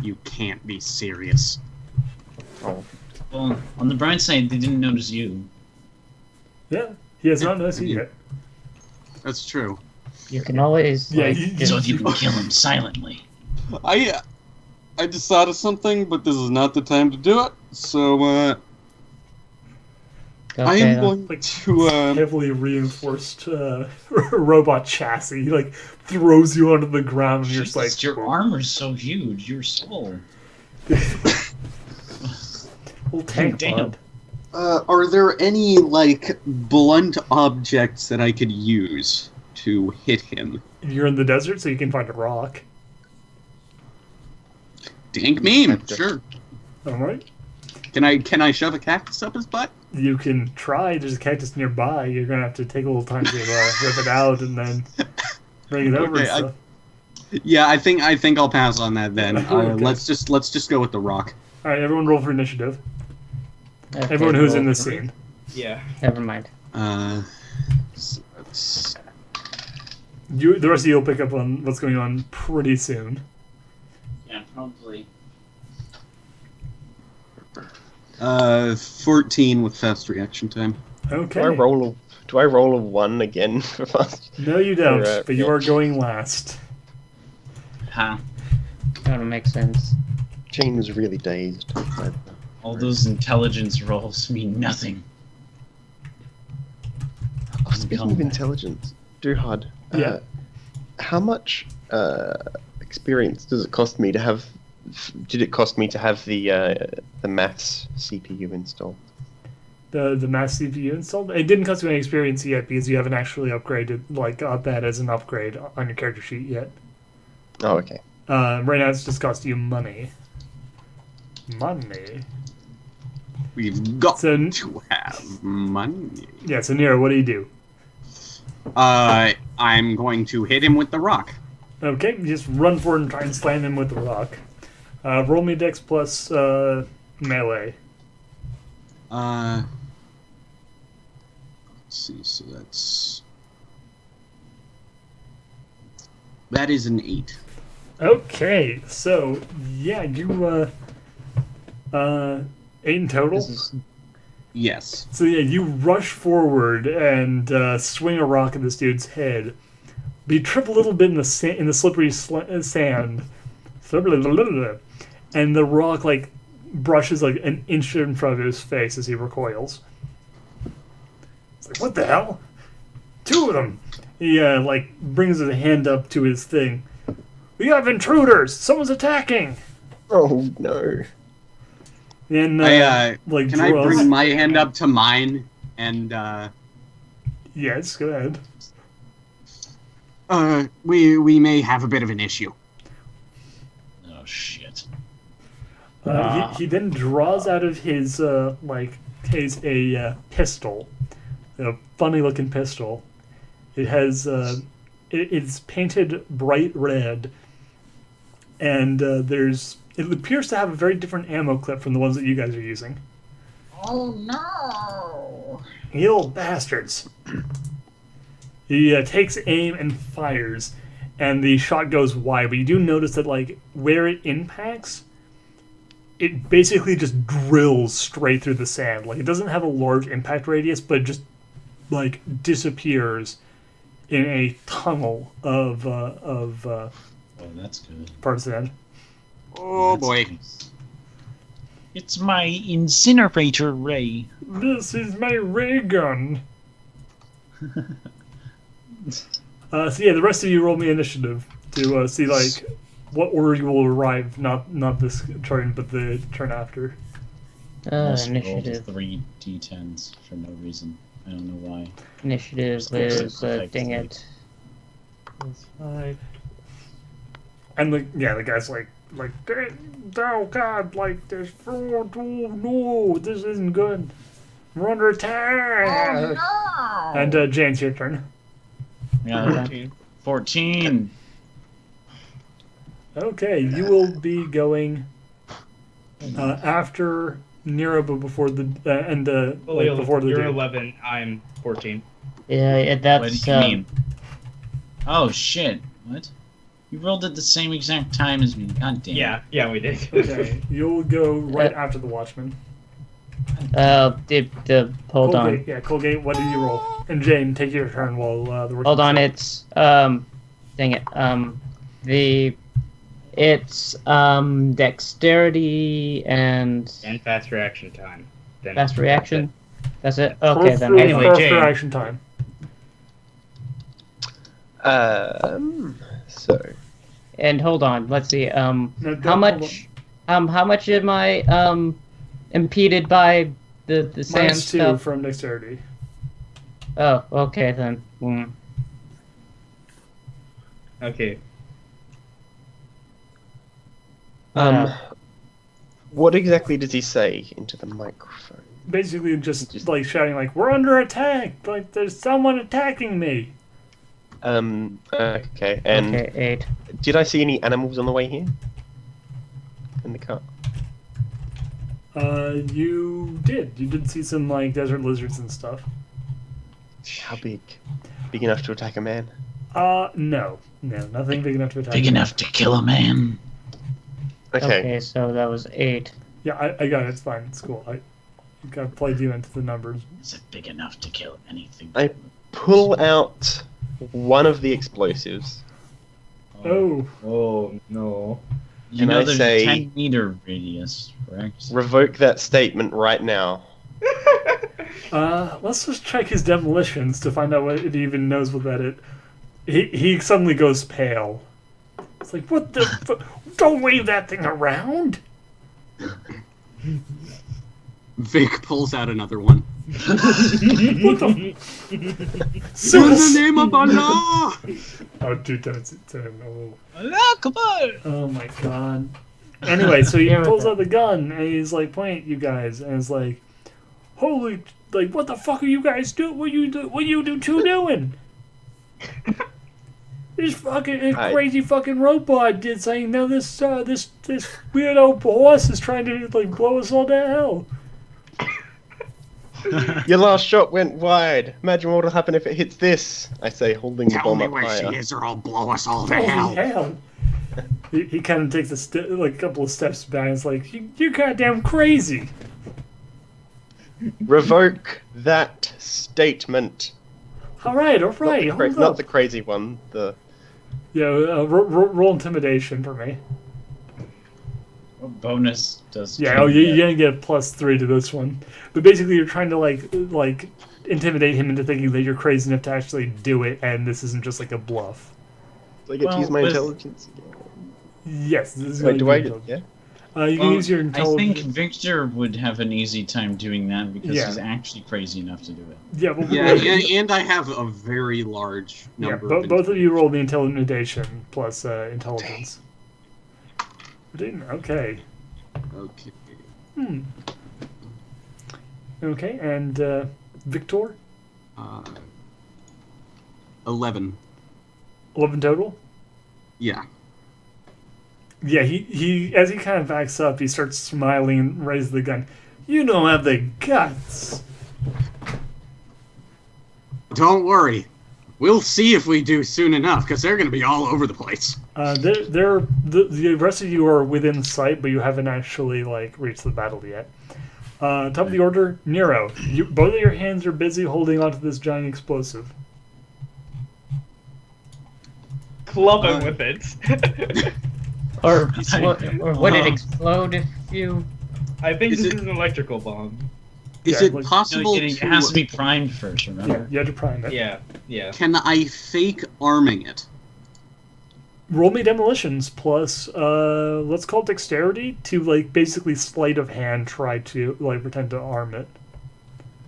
B: You can't be serious.
F: Oh,
C: Well, on the bright side, they didn't notice you.
A: Yeah, he has not noticed you yet.
B: That's true.
D: You can always
A: Yeah,
D: like,
A: you-
C: So you can kill him silently.
B: I just thought of something, but this is not the time to do it. So I
D: okay,
B: am
D: then.
B: going
A: Like,
B: to.
A: heavily reinforced robot chassis. He, like, throws you onto the ground, and you're just
C: Jesus,
A: like,
C: your armor's so huge. You're small.
A: little tank
C: Damn.
A: pod.
B: Are there any like blunt objects that I could use to hit him?
A: You're in the desert, so you can find a rock.
B: Dank meme,
F: Cactus.
B: sure.
A: All right.
B: Can I shove a cactus up his butt?
A: You can try. There's a cactus nearby. You're gonna have to take a little time to rip it out and then bring it over
B: Okay,
A: and stuff.
B: Yeah, I think I'll pass on that then.
A: Okay.
B: Let's just go with the rock.
A: All right, everyone, roll for initiative.
D: Okay,
A: Everyone who's in
D: roll
A: this
D: for-
A: scene.
E: Yeah.
D: Never mind.
B: So that's-
A: The rest of you will pick up on what's going on pretty soon.
C: Yeah, probably.
B: 14 with fast reaction time.
A: Okay.
F: do I roll a 1 again for fast?
A: No, you don't.
F: Right,
A: But you
F: yeah.
A: are going last.
C: Ha.
D: That would make sense.
F: Jane was really dazed.
C: All those intelligence rolls mean nothing.
F: Oh, speaking of intelligence, Duhad,
A: Yeah.
F: how much experience does it cost me to have? Did it cost me to have the maths CPU installed?
A: The mass CPU installed. It didn't cost you any experience yet because you haven't actually upgraded, like, got that as an upgrade on your character sheet yet.
F: Oh, okay.
A: Right now, it's just cost you money. Money.
B: We've got
A: So-
B: to have money.
A: Yeah. So Nero, what do you do?
B: I'm going to hit him with the rock.
A: Okay, you just run for it and try and slam him with the rock. Roll me Dex plus melee.
B: Let's see. So that is an 8.
A: Okay, so yeah, you 8 in total.
D: This is
B: Yes.
A: So yeah, you rush forward and swing a rock at this dude's head. But you trip a little bit in the in the slippery sand, and the rock like brushes like an inch in front of his face as he recoils. It's like, what the hell? 2 of them. He like brings his hand up to his thing. We have intruders. Someone's attacking.
F: Oh no!
A: And like
B: Can I
A: draws.
B: bring my hand up to mine and
A: Yes, go ahead.
B: we may have a bit of an issue.
C: Oh shit.
A: He then draws out of his like his pistol, a funny looking pistol. It has it's painted bright red, and it appears to have a very different ammo clip from the ones that you guys are using.
G: Oh no!
A: You bastards! He takes aim and fires, and the shot goes wide. But you do notice that like where it impacts, it basically just drills straight through the sand. Like it doesn't have a large impact radius, but it just like disappears in a tunnel of
C: Oh, that's good.
A: parts of sand.
B: Oh
C: That's
B: boy.
C: nice. It's my incinerator ray.
A: This is my ray gun. So yeah, the rest of you roll me initiative to see like what order you will arrive. Not this turn, but the turn after.
C: Also rolled
D: initiative.
C: 3 d10s for no reason. I don't know why.
D: Initiative
C: Just goes
D: is
C: to protect
D: dang
C: the-
D: it.
A: And the guy's like, oh god, like there's four, oh no, this isn't good. We're under attack.
G: Oh no!
A: And Jane's your turn.
C: Yeah, 14.
A: Okay, you will be going after Nero, but before the before the
E: You're
A: dude.
E: 11. I'm 14.
D: Yeah,
C: What do
D: that's
C: you mean? Oh shit. What? You rolled at the same exact time as me. God damn.
E: Yeah, we did.
A: Okay, you'll go right after the Watchman.
D: Hold on.
A: Colgate, yeah, Colgate, what did you roll? And Jane, take your turn while the
D: Hold on, it's dang it. It's dexterity and
E: And fast reaction time. Then
D: fast reaction. That's it.
A: First
D: Okay, then.
E: Anyway,
A: first
E: Jane.
A: reaction time.
F: So
D: And hold on, let's see.
A: No,
D: How
A: don't-
D: much? How much am I impeded by the sand
A: Minus 2
D: stuff?
A: from dexterity.
D: Oh, okay then.
E: Okay.
F: what exactly does he say into the microphone?
A: Basically, just like shouting, like, "We're under attack! Like, there's someone attacking me!"
F: Okay. And
D: Okay, 8.
F: did I see any animals on the way here? In the car?
A: You did. You did see some like desert lizards and stuff.
F: How big? Big enough to attack a man?
A: No, nothing big enough to attack.
C: Big enough to kill a man.
F: Okay.
D: So that was 8.
A: Yeah, I got it. It's fine. It's cool. I gotta play you into the numbers.
C: Is it big enough to kill anything?
F: I pull out one of the explosives.
A: Oh,
E: Oh no.
C: You
F: And
C: know
F: I
C: there's
F: say-
C: a 10-meter radius, correct?
F: Revoke that statement right now.
A: let's just check his demolitions to find out if he even knows what that is. He suddenly goes pale. It's like, what the? Don't wave that thing around.
B: Vic pulls out another one.
A: What the?
B: In the name of Allah!
A: Oh, dude, that's it. Oh.
C: Allah, come on!
A: Oh my god. Anyway, so he
D: Yeah,
A: pulls
D: with
A: out the gun and he's like, "Point at you guys," and it's like, "Holy, like, what the fuck are you guys doing? What you two doing?" This fucking crazy fucking robot did saying, "No, this weirdo boss is trying to like blow us all to hell."
F: Your last shot went wide. Imagine what will happen if it hits this. I say, holding the
B: Tell
F: bomb
B: me
F: up
B: where
F: higher.
B: she is or I'll blow us all to
A: Holy
B: hell.
A: hell! He kind of takes a couple of steps back. And it's like, "You goddamn crazy."
F: Revoke that statement.
A: All right,
F: Not the,
A: hold
F: not
A: up.
F: the crazy one. The
A: Yeah, roll intimidation for me.
C: What bonus does...
A: Yeah,
C: King
A: you're
C: get?
A: gonna get a +3 to this one. But basically, you're trying to like intimidate him into thinking that you're crazy enough to actually do it, and this isn't just like a bluff.
F: do I get to use my
C: with-
F: intelligence?
A: Yes, this is
F: Wait, do
A: gonna
F: I
A: be
F: get?
A: intelligent.
F: Yeah.
A: You can
C: Well,
A: use your
C: I
A: intelligence.
C: think Victor would have an easy time doing that because
A: Yeah.
C: he's actually crazy enough to do it.
A: Yeah, but
B: Yeah, and I have a very large
A: yeah,
B: number
A: both of you roll the intimidation plus intelligence. Okay.
B: Okay.
A: Okay, and Victor,
B: 11.
A: 11 total.
B: Yeah.
A: Yeah, he as he kind of backs up, he starts smiling and raises the gun. You don't have the guts.
B: Don't worry. We'll see if we do soon enough, because they're going to be all over the place.
A: The rest of you are within sight, but you haven't actually like reached the battle yet. Top of the order, Nero. Both of your hands are busy holding onto this giant explosive.
E: Club him with it.
D: Or would it explode if you?
E: I think
B: Is
E: this
B: it-
E: is an electrical bomb.
B: Is
A: Yeah,
B: it
A: like-
B: possible
C: It has to be primed first,
A: Yeah,
C: remember?
A: you have to prime it.
E: Yeah.
B: Can I fake arming it?
A: Roll me demolitions plus let's call it dexterity to like basically sleight of hand try to like pretend to arm it.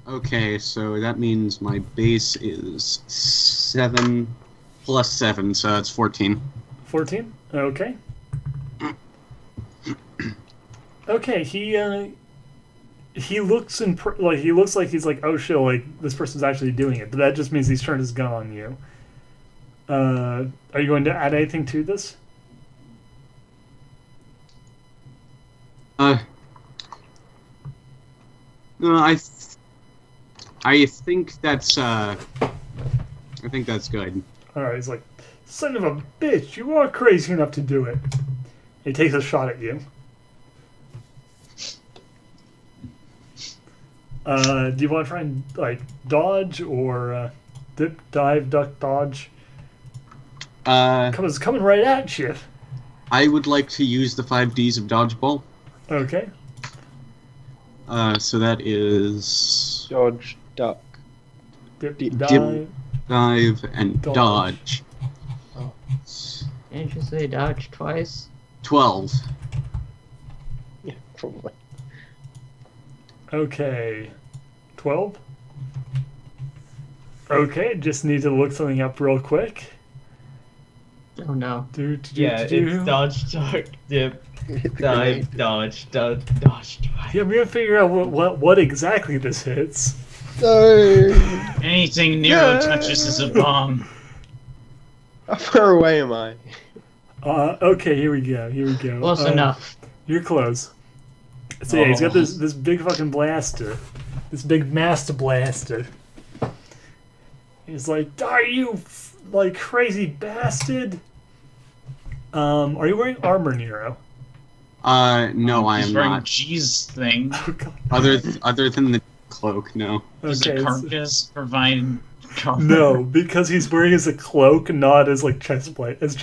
B: Okay, so that means my base is 7 plus 7, so that's 14.
A: 14. Okay. Okay, he looks he looks like he's like, oh shit, like this person's actually doing it, but that just means he's turned his gun on you. Are you going to add anything to this?
B: No, I think that's good.
A: All right, he's like, Son of a bitch, you are crazy enough to do it. He takes a shot at you. Do you want to try and like dodge or dip, dive, duck, dodge? It's coming right at you.
B: I would like to use the 5Ds of dodgeball.
A: Okay.
B: So that is
F: Dodge, duck.
A: Dip,
F: Dip,
A: dive.
B: dive and
A: Dodge.
B: dodge.
D: Didn't you say dodge twice?
B: 12.
F: Yeah, probably.
A: Okay. 12? Okay, just need to look something up real quick.
D: Oh no.
E: Yeah, it's dodge, duck, dip, dive, dodge, dodge twice.
A: Yeah, we gotta figure out what exactly this hits.
F: No!
C: Anything Nero touches is a bomb.
F: How far away am I?
A: Okay, here we go.
D: Close enough.
A: You're close. So yeah, he's got this big fucking blaster. This big master blaster. He's like, "Are you like crazy bastard?" Are you wearing armor, Nero?
B: No, I
C: He's
B: am
C: wearing
B: not.
C: G's thing.
A: Oh, God.
B: Other than the cloak, no.
C: Does
A: Okay,
C: the
A: it's-
C: carcass provide cover?
A: No, because he's wearing as a cloak, not as like chest plate. If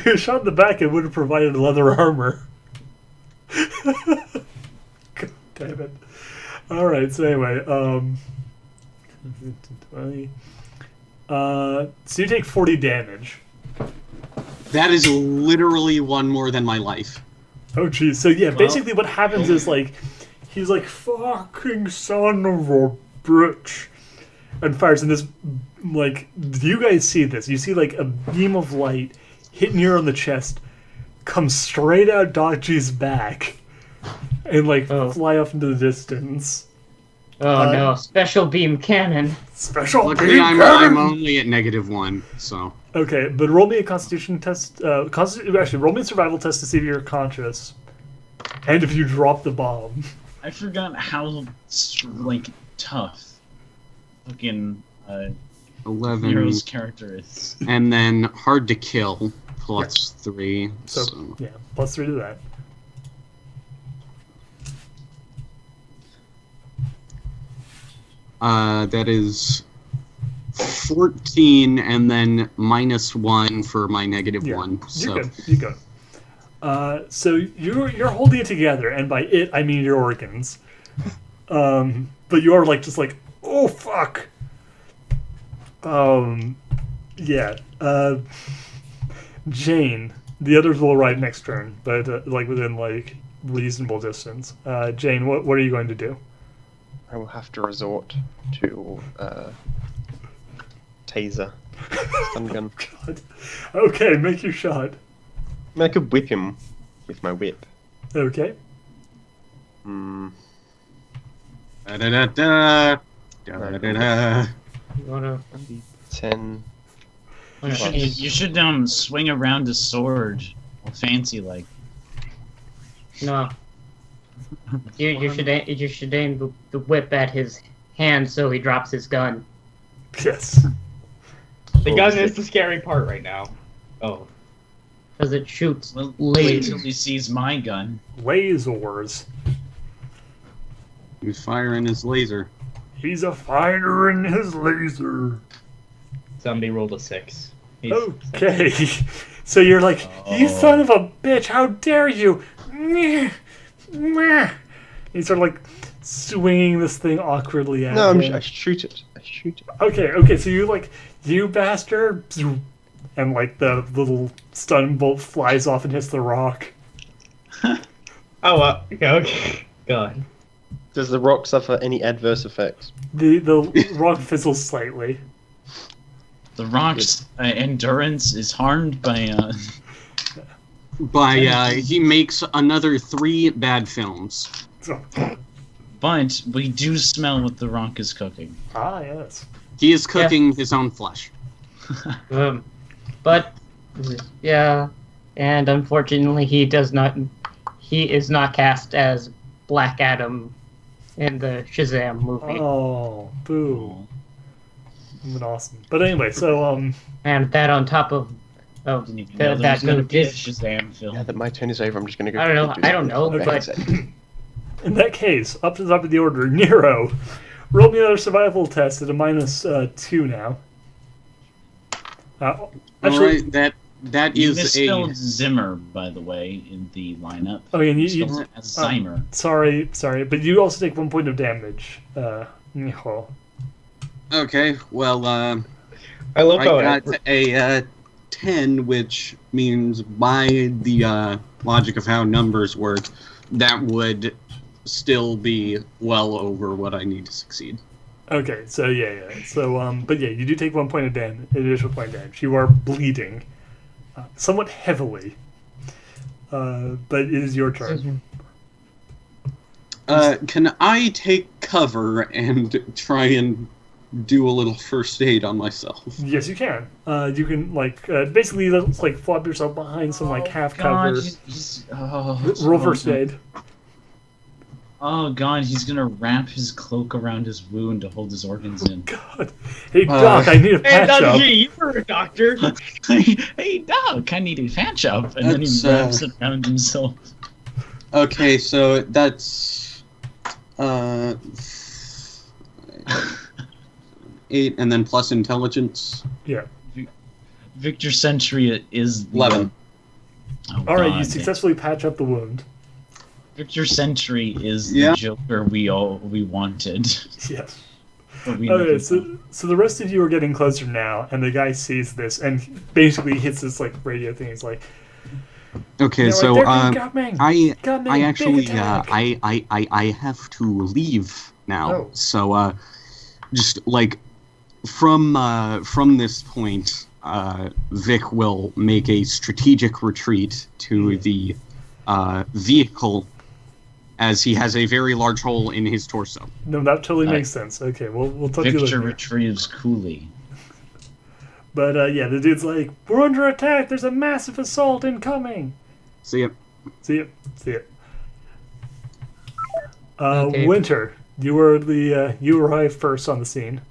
A: he was shot in the back, it would have provided leather armor. God damn it! All right. So anyway, 20. So you take 40 damage.
B: That is literally one more than my life.
A: Oh geez. So yeah,
C: Well-
A: basically what happens is like he's like fucking son of a bitch, and fires in this like. Do you guys see this? You see like a beam of light hit Nero in the chest, come straight out Doc G's back, and like
D: Oh.
A: fly off into the distance.
D: Oh no, special beam cannon.
A: Special.
B: Luckily,
A: beam
B: I'm
A: cannon!
B: only at -1, so.
A: Okay, but roll me a Constitution test. Actually, roll me a survival test to see if you're conscious, and if you drop the bomb.
C: I forgot how like tough fucking
B: 11.
C: Nero's character is.
B: And then hard to kill, +3.
A: So yeah, +3 to that.
B: That is 14, and then -1 for my -1. So
A: You're good. You're good. So you're holding it together, and by it I mean your organs. But you are like just like, oh fuck. Yeah. Jane. The others will arrive next turn, but like within like reasonable distance. Jane, what are you going to do?
F: I will have to resort to taser. Stun gun.
A: God. Okay, make your shot.
F: I mean, I could whip him with my whip.
A: Okay.
F: Hmm.
B: Da-da-da-da. Da-da-da-da.
D: You wanna?
F: 10.
C: You should swing around a sword, all fancy like.
D: No. You should aim the whip at his hand so he drops his gun.
A: Yes.
E: The gun is the scary part right now. Oh.
D: Because it shoots
C: Well, wait till
D: lasers.
C: he sees my gun.
A: Lasers.
B: He's firing his laser.
A: He's a fighter in his laser.
E: Somebody rolled a 6. He's-
A: Okay. So you're like, you
C: Oh.
A: son of a bitch, how dare you? Meh, meh. You start like swinging this thing awkwardly at
F: No,
A: him.
F: I shoot it. I shoot it.
A: Okay, so you like, you bastard. And like the little stun bolt flies off and hits the rock.
E: Oh, okay. God.
F: Does the rock suffer any adverse effects?
A: The rock fizzles slightly.
C: The rock's endurance is harmed by
B: He makes another 3 bad films.
A: So,
C: but we do smell what the rock is cooking.
A: yes.
B: He is cooking his own flesh.
D: But yeah, and unfortunately he is not cast as Black Adam in the Shazam movie.
A: Oh, boo. been awesome. But anyway, so
D: And that on top of
C: Didn't even know there
D: that
C: was gonna
D: goat
C: be a
D: is.
C: Shazam film.
F: Now that my turn is over, I'm just going to go.
D: I don't know.
F: quickly do
D: I don't know,
F: something.
A: but-
F: Okay.
A: in that case, up to the top of the order, Nero, roll me another survival test at a -2 now.
B: All
A: Actually,
B: right, that
C: You
B: is
C: misspelled
B: a.
C: Zimmer, by the way, in the lineup.
A: oh yeah, you
C: Spelled it as Zymer.
A: sorry, but you also take 1 point of damage. Nico.
B: Okay, well,
E: I love how
B: I got a 10, which means by the logic of how numbers work, that would still be well over what I need to succeed.
A: Okay, so yeah. So but yeah, you do take 1 point of damage, additional point of damage. You are bleeding, somewhat heavily. But it is your turn.
B: Can I take cover and try and do a little first aid on myself?
A: Yes, you can. You can basically just flop yourself behind some half cover. Roll first aid.
C: Oh god, he's gonna wrap his cloak around his wound to hold his organs in.
A: God, hey Doc, I need a
E: Hey,
A: patch up.
E: Dr. G, you were a doctor.
C: Hey Doc, I need a patch up, and then he
B: That's,
C: wraps it around himself.
B: Okay, so that's 8, and then plus intelligence.
A: Yeah.
C: Victor Sentry is the
B: 11.
C: Oh,
A: All right,
C: God.
A: you successfully patch up the wound.
C: Victor Sentry is
B: Yeah.
C: the Joker we wanted.
A: Yes.
C: But we
A: Okay,
C: never
A: so the rest of you are getting closer now, and the guy sees this and basically hits this radio thing. He's like,
B: Okay,
A: "They're
B: so
A: like, "They're coming,
B: I
A: coming,
B: I
A: big
B: actually
A: attack."
B: I have to leave now.
A: Oh.
B: So just from this point, Vic will make a strategic retreat to the vehicle, as he has a very large hole in his torso.
A: No, that totally
C: Uh,
A: makes sense. Okay, we'll talk to you
C: Victor
A: later.
C: retrieves coolly.
A: But yeah, the dude's like, "We're under attack. There's a massive assault incoming."
B: See ya.
A: See it.
D: Okay.
A: Winter, you were you arrived first on the scene.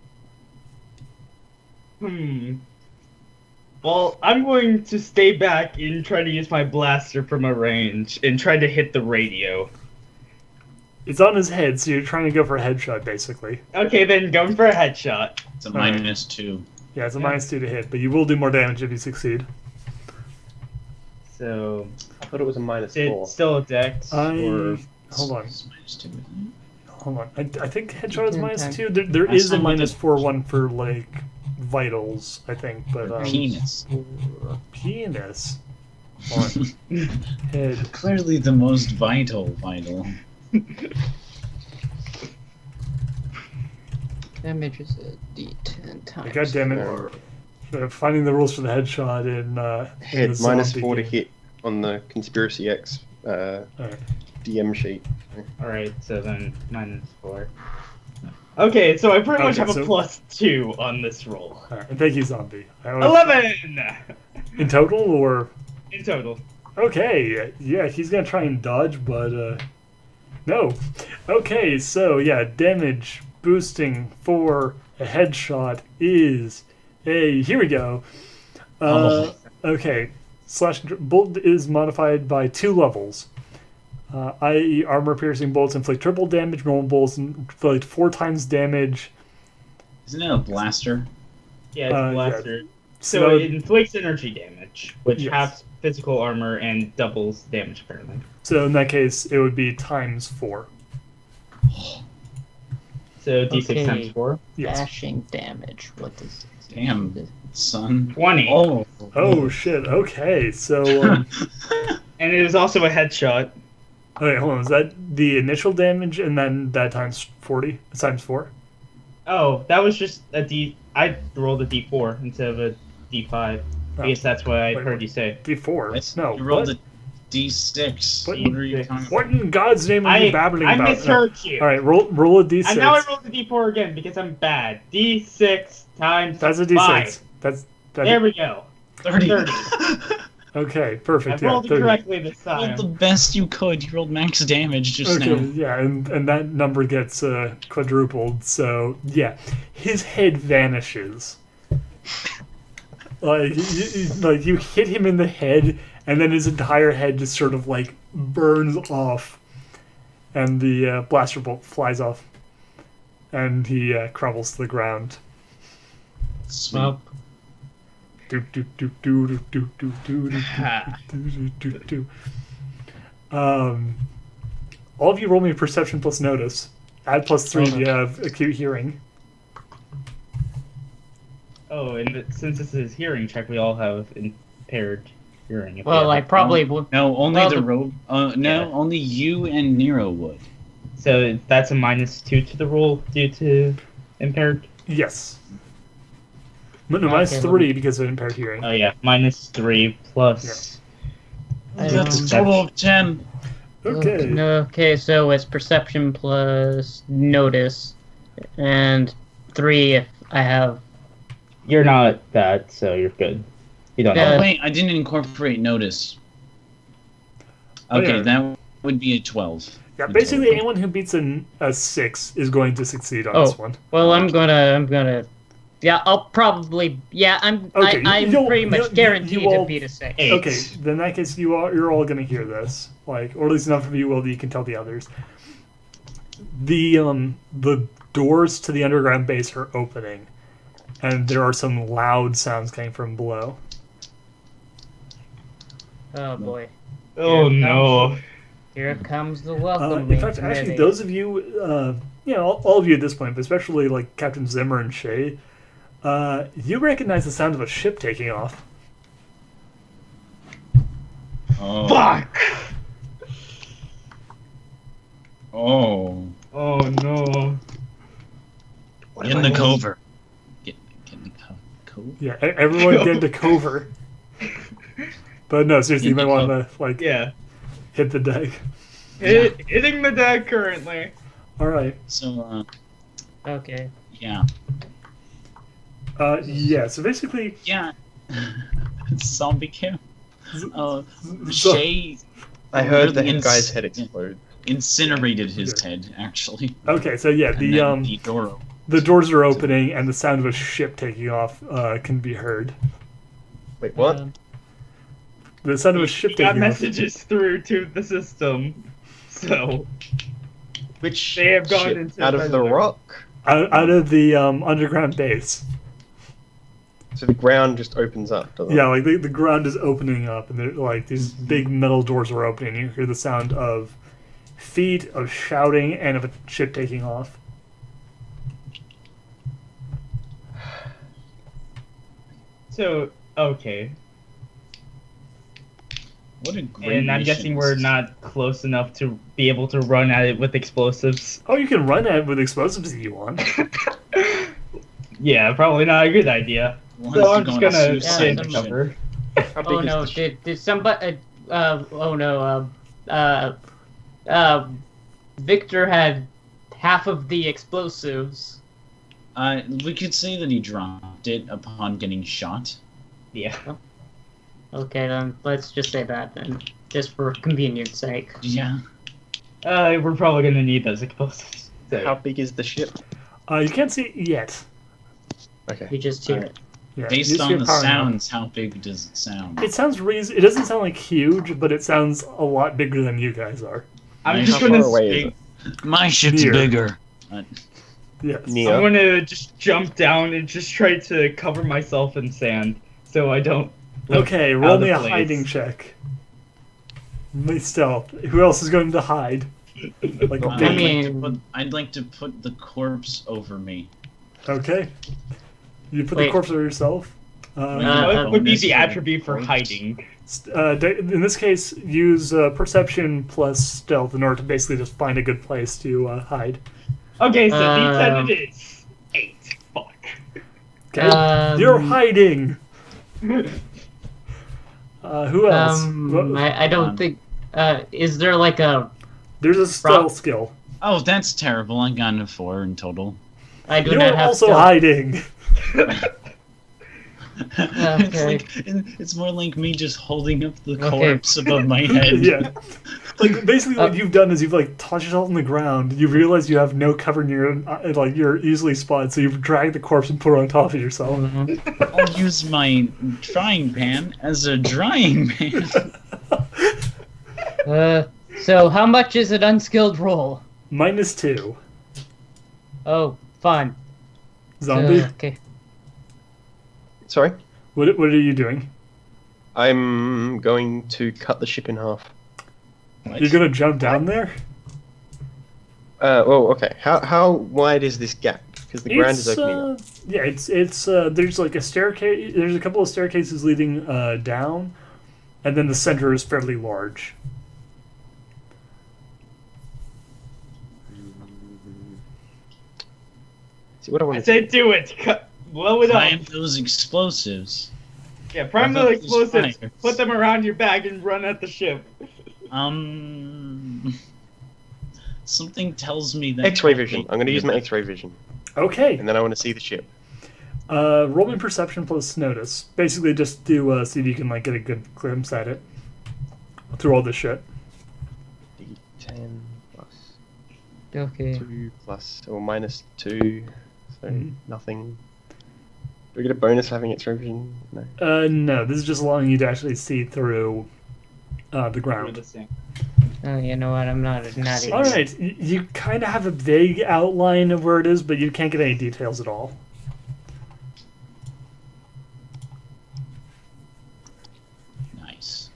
E: Well, I'm going to stay back and try to use my blaster from a range and try to hit the radio.
A: It's on his head, so you're trying to go for a headshot, basically.
E: Okay, then going for a headshot.
C: It's a
A: Alright.
C: -2.
A: Yeah, it's a
E: Yeah.
A: -2 to hit, but you will do more damage if you succeed.
E: So,
F: I thought it was a -4.
E: it's still a dex, or...
A: Hold on.
C: It's -2, isn't it?
A: Hold on. I think headshot is
D: can
A: -2. There
C: I
A: is a
C: saw what the-
A: -4 one for vitals, I think, but
C: Penis.
A: penis. Hold on. Head.
C: Clearly the most vital.
D: Damage is a D10 times.
A: God damn it! Finding the rules for the headshot in
F: Head
A: the
F: -4
A: zombie
F: to
A: game.
F: hit on the Conspiracy X
A: Alright.
F: DM sheet.
E: Alright, so then -4. Okay, so I pretty much
A: Okay,
E: have a
A: so-
E: +2 on this roll.
A: Alright, and thank you, zombie.
E: 11!
A: In total, or
E: In total.
A: okay, yeah, he's gonna try and dodge, but no. Okay, so yeah, damage boosting for a headshot is here we go. Okay, bolt is modified by 2 levels. I.e., armor piercing bolts inflict triple damage, normal bolts inflict 4 times damage.
C: Isn't it a blaster?
E: Yeah, it's
A: Yeah.
E: a blaster.
A: So
E: So it inflicts energy damage, which
A: Yes.
E: halves physical armor and doubles damage, apparently.
A: So in that case, it would be times 4.
E: So d6
D: Okay.
E: times 4.
A: Yes.
D: Bashing damage. What does
C: Damn, son.
E: 20.
C: Oh.
A: Oh shit. Okay. So
E: And it is also a headshot.
A: okay, hold on. Is that the initial damage and then that times 40? Times 4?
E: Oh, that was just a D. I rolled a D4 instead of a D5.
A: Oh.
E: I guess that's what I
A: Wait,
E: heard you say.
A: D4. No.
C: You rolled
A: what?
C: a D6.
A: What?
C: What are you talking about?
A: What in God's name are you babbling
E: I
A: about?
E: misheard you.
A: All right, roll a D6.
E: And now I rolled a D4 again because I'm bad. D6 times
A: That's a D6.
E: 5.
A: That's
E: There we go.
C: 30.
E: 30.
A: Okay,
E: I
A: perfect.
E: rolled it
A: Yeah,
E: correctly this
C: You rolled
E: time.
C: the best you could. You rolled max damage just
A: Okay,
C: now.
A: yeah, and that number gets quadrupled. So yeah, his head vanishes. Like you hit him in the head, and then his entire head just sort of like burns off, and the blaster bolt flies off, and he crumbles to the ground.
C: Sweet.
D: Well,
A: Do do do do do do do do do
E: Ha.
A: do do do. All of you roll me a perception plus notice. Add +3 if you have acute hearing.
E: Oh, and since this is hearing check, we all have impaired hearing. if we
D: well, I
E: have-
D: probably would.
C: No, only
D: Well,
C: the
D: the-
C: rogue. No,
E: Yeah.
C: only you and Nero would.
E: So that's a -2 to the roll due to impaired.
A: Yes. No,
D: Okay,
A: -3 because of impaired hearing.
E: Oh yeah, -3 plus.
C: That's a
D: Um,
C: total of 10.
A: Okay.
D: Okay, so it's perception plus notice, and 3 if I have.
E: You're not bad, so you're good. You don't
D: Yeah.
C: Oh
E: have.
C: wait, I didn't incorporate notice.
A: Oh,
C: Okay,
A: yeah.
C: that would be a 12.
A: Yeah, basically anyone who beats a 6 is going to succeed on
D: Oh.
A: this one.
D: Well, I'm gonna. Yeah, I'll probably. Yeah, I'm.
A: Okay,
D: I'm
A: you'll-
D: pretty much
A: you
D: guaranteed
A: all-
D: to beat a 6.
E: 8.
A: Okay, then in that case you're all going to hear this, like, or at least enough of you will that you can tell the others. The doors to the underground base are opening, and there are some loud sounds coming from below.
D: Oh boy,
E: Oh no.
D: here comes the welcome.
A: In fact, actually, those of you, all of you at this point, but especially like Captain Zimmer and Shay, you recognize the sound of a ship taking off.
C: Oh.
E: Fuck!
C: Oh.
E: Oh no.
C: Get in the cover. Get in the cove.
A: Yeah, everyone get into cover. But no, seriously, you might want to like
E: Yeah.
A: hit the deck.
E: Hitting the deck currently.
A: All right.
C: So,
D: Okay.
C: yeah.
A: Yeah. So basically,
C: Yeah. Zombie kill.
A: so-
C: Shay
F: I heard the
C: Really
F: guy's head explode.
C: incinerated his head, actually.
A: okay. So yeah,
C: And
A: the
C: then the door opened.
A: the doors are opening, and the sound of a ship taking off can be heard.
F: Wait, what?
A: The sound of a ship
E: We got
A: taking off.
E: messages through to the system, so
F: Which
E: they have gone
F: ship?
E: into
F: Out of the
E: regular-
F: rock?
A: Out of the underground base.
F: So the ground just opens up, doesn't
A: Yeah, like the ground is opening up, and there, like these big metal doors are opening. You hear the sound of feet, of shouting, and of a ship taking off.
E: So okay,
C: What a great
E: and I'm
C: mission
E: guessing
C: this
E: we're
C: is.
E: not close enough to be able to run at it with explosives.
A: Oh, you can run at it with explosives if you want.
E: Yeah, probably not a good idea.
C: Once
E: So
C: you
E: I'm
C: go
E: just
C: on a
E: gonna
C: suicide
E: stay in
C: mission.
E: cover.
F: How big
D: Oh
F: is
D: no!
F: the ship?
D: Did somebody? Oh no! Victor had half of the explosives.
C: We could say that he dropped it upon getting shot.
E: Yeah.
D: Okay, then let's just say that then, just for convenience sake.
C: Yeah.
E: We're probably gonna need those explosives. So,
F: How big is the ship?
A: You can't see it yet.
F: Okay.
D: You just hear
C: Alright.
D: it.
A: Yeah,
C: Based
A: you see
C: on
A: it
C: the
A: powering up.
C: sounds, how big does it sound?
A: It sounds it doesn't sound like huge, but it sounds a lot bigger than you guys are.
E: I'm
C: Nice.
E: just
F: How
E: gonna
F: far away is
E: speak-
F: it?
C: My ship's
A: Near.
C: bigger.
A: Yes.
F: Near.
E: I'm gonna just jump down and just try to cover myself in sand so I don't. look
A: Okay,
E: out
A: roll
E: of
A: me a
E: place.
A: hiding check. My stealth. Who else is going to hide? Like a
C: I'd
A: big.
D: I mean-
C: I'd like to put the corpse over me.
A: Okay. You put the
D: Wait.
A: corpse over yourself.
E: What would be
C: bonus
E: the
C: for
E: attribute for
C: corpse.
E: hiding?
A: In this case, use perception plus stealth in order to basically just find a good place to hide.
E: Okay, so
D: Um,
E: D10 it is. 8. Fuck.
A: Okay. You're hiding. Who else?
D: I don't think. Is there like a?
A: There's a stealth skill.
C: Oh, that's terrible. I got a 4 in total.
D: I do
A: You're
D: not have
A: also
D: stealth.
A: hiding.
D: Okay.
C: It's more like me just holding up the
D: Okay.
C: corpse above my head.
A: Yeah. Like basically, what you've done is you've like tossed yourself on the ground. You realize you have no cover near, like you're easily spotted. So you've dragged the corpse and put it on top of yourself.
C: I'll use my frying pan as a drying pan.
D: So how much is an unskilled roll?
A: -2.
D: Oh, fun.
A: Zombie.
D: Okay.
F: Sorry?
A: What are you doing?
F: I'm going to cut the ship in half.
A: You're gonna jump down there?
F: Well, okay. How wide is this gap? Because the ground is opening up.
A: Yeah, it's there's like a staircase. There's a couple of staircases leading down, and then the center is fairly large.
F: See what I want
E: I
F: to
E: say do it. Blow it up.
C: Find those explosives.
E: Yeah, prime
C: What
E: the
C: about those
E: explosives.
C: fires?
E: Put them around your bag and run at the ship.
C: Something tells me that
F: X-ray vision. I'm going to use my X-ray vision,
A: Okay.
F: and then I want to see the ship.
A: Roll me perception plus notice. Basically, just to see if you can like get a good glimpse at it through all this shit.
F: D10 plus
D: Okay.
F: 2 plus or -2, so
A: Mhm.
F: nothing. Do we get a bonus for having X-ray vision? No.
A: No, this is just allowing you to actually see through the
E: Through
A: ground.
E: the sink.
D: Oh, you know what? I'm not even.
A: All right, you kind of have a vague outline of where it is, but you can't get any details at all.
C: Nice.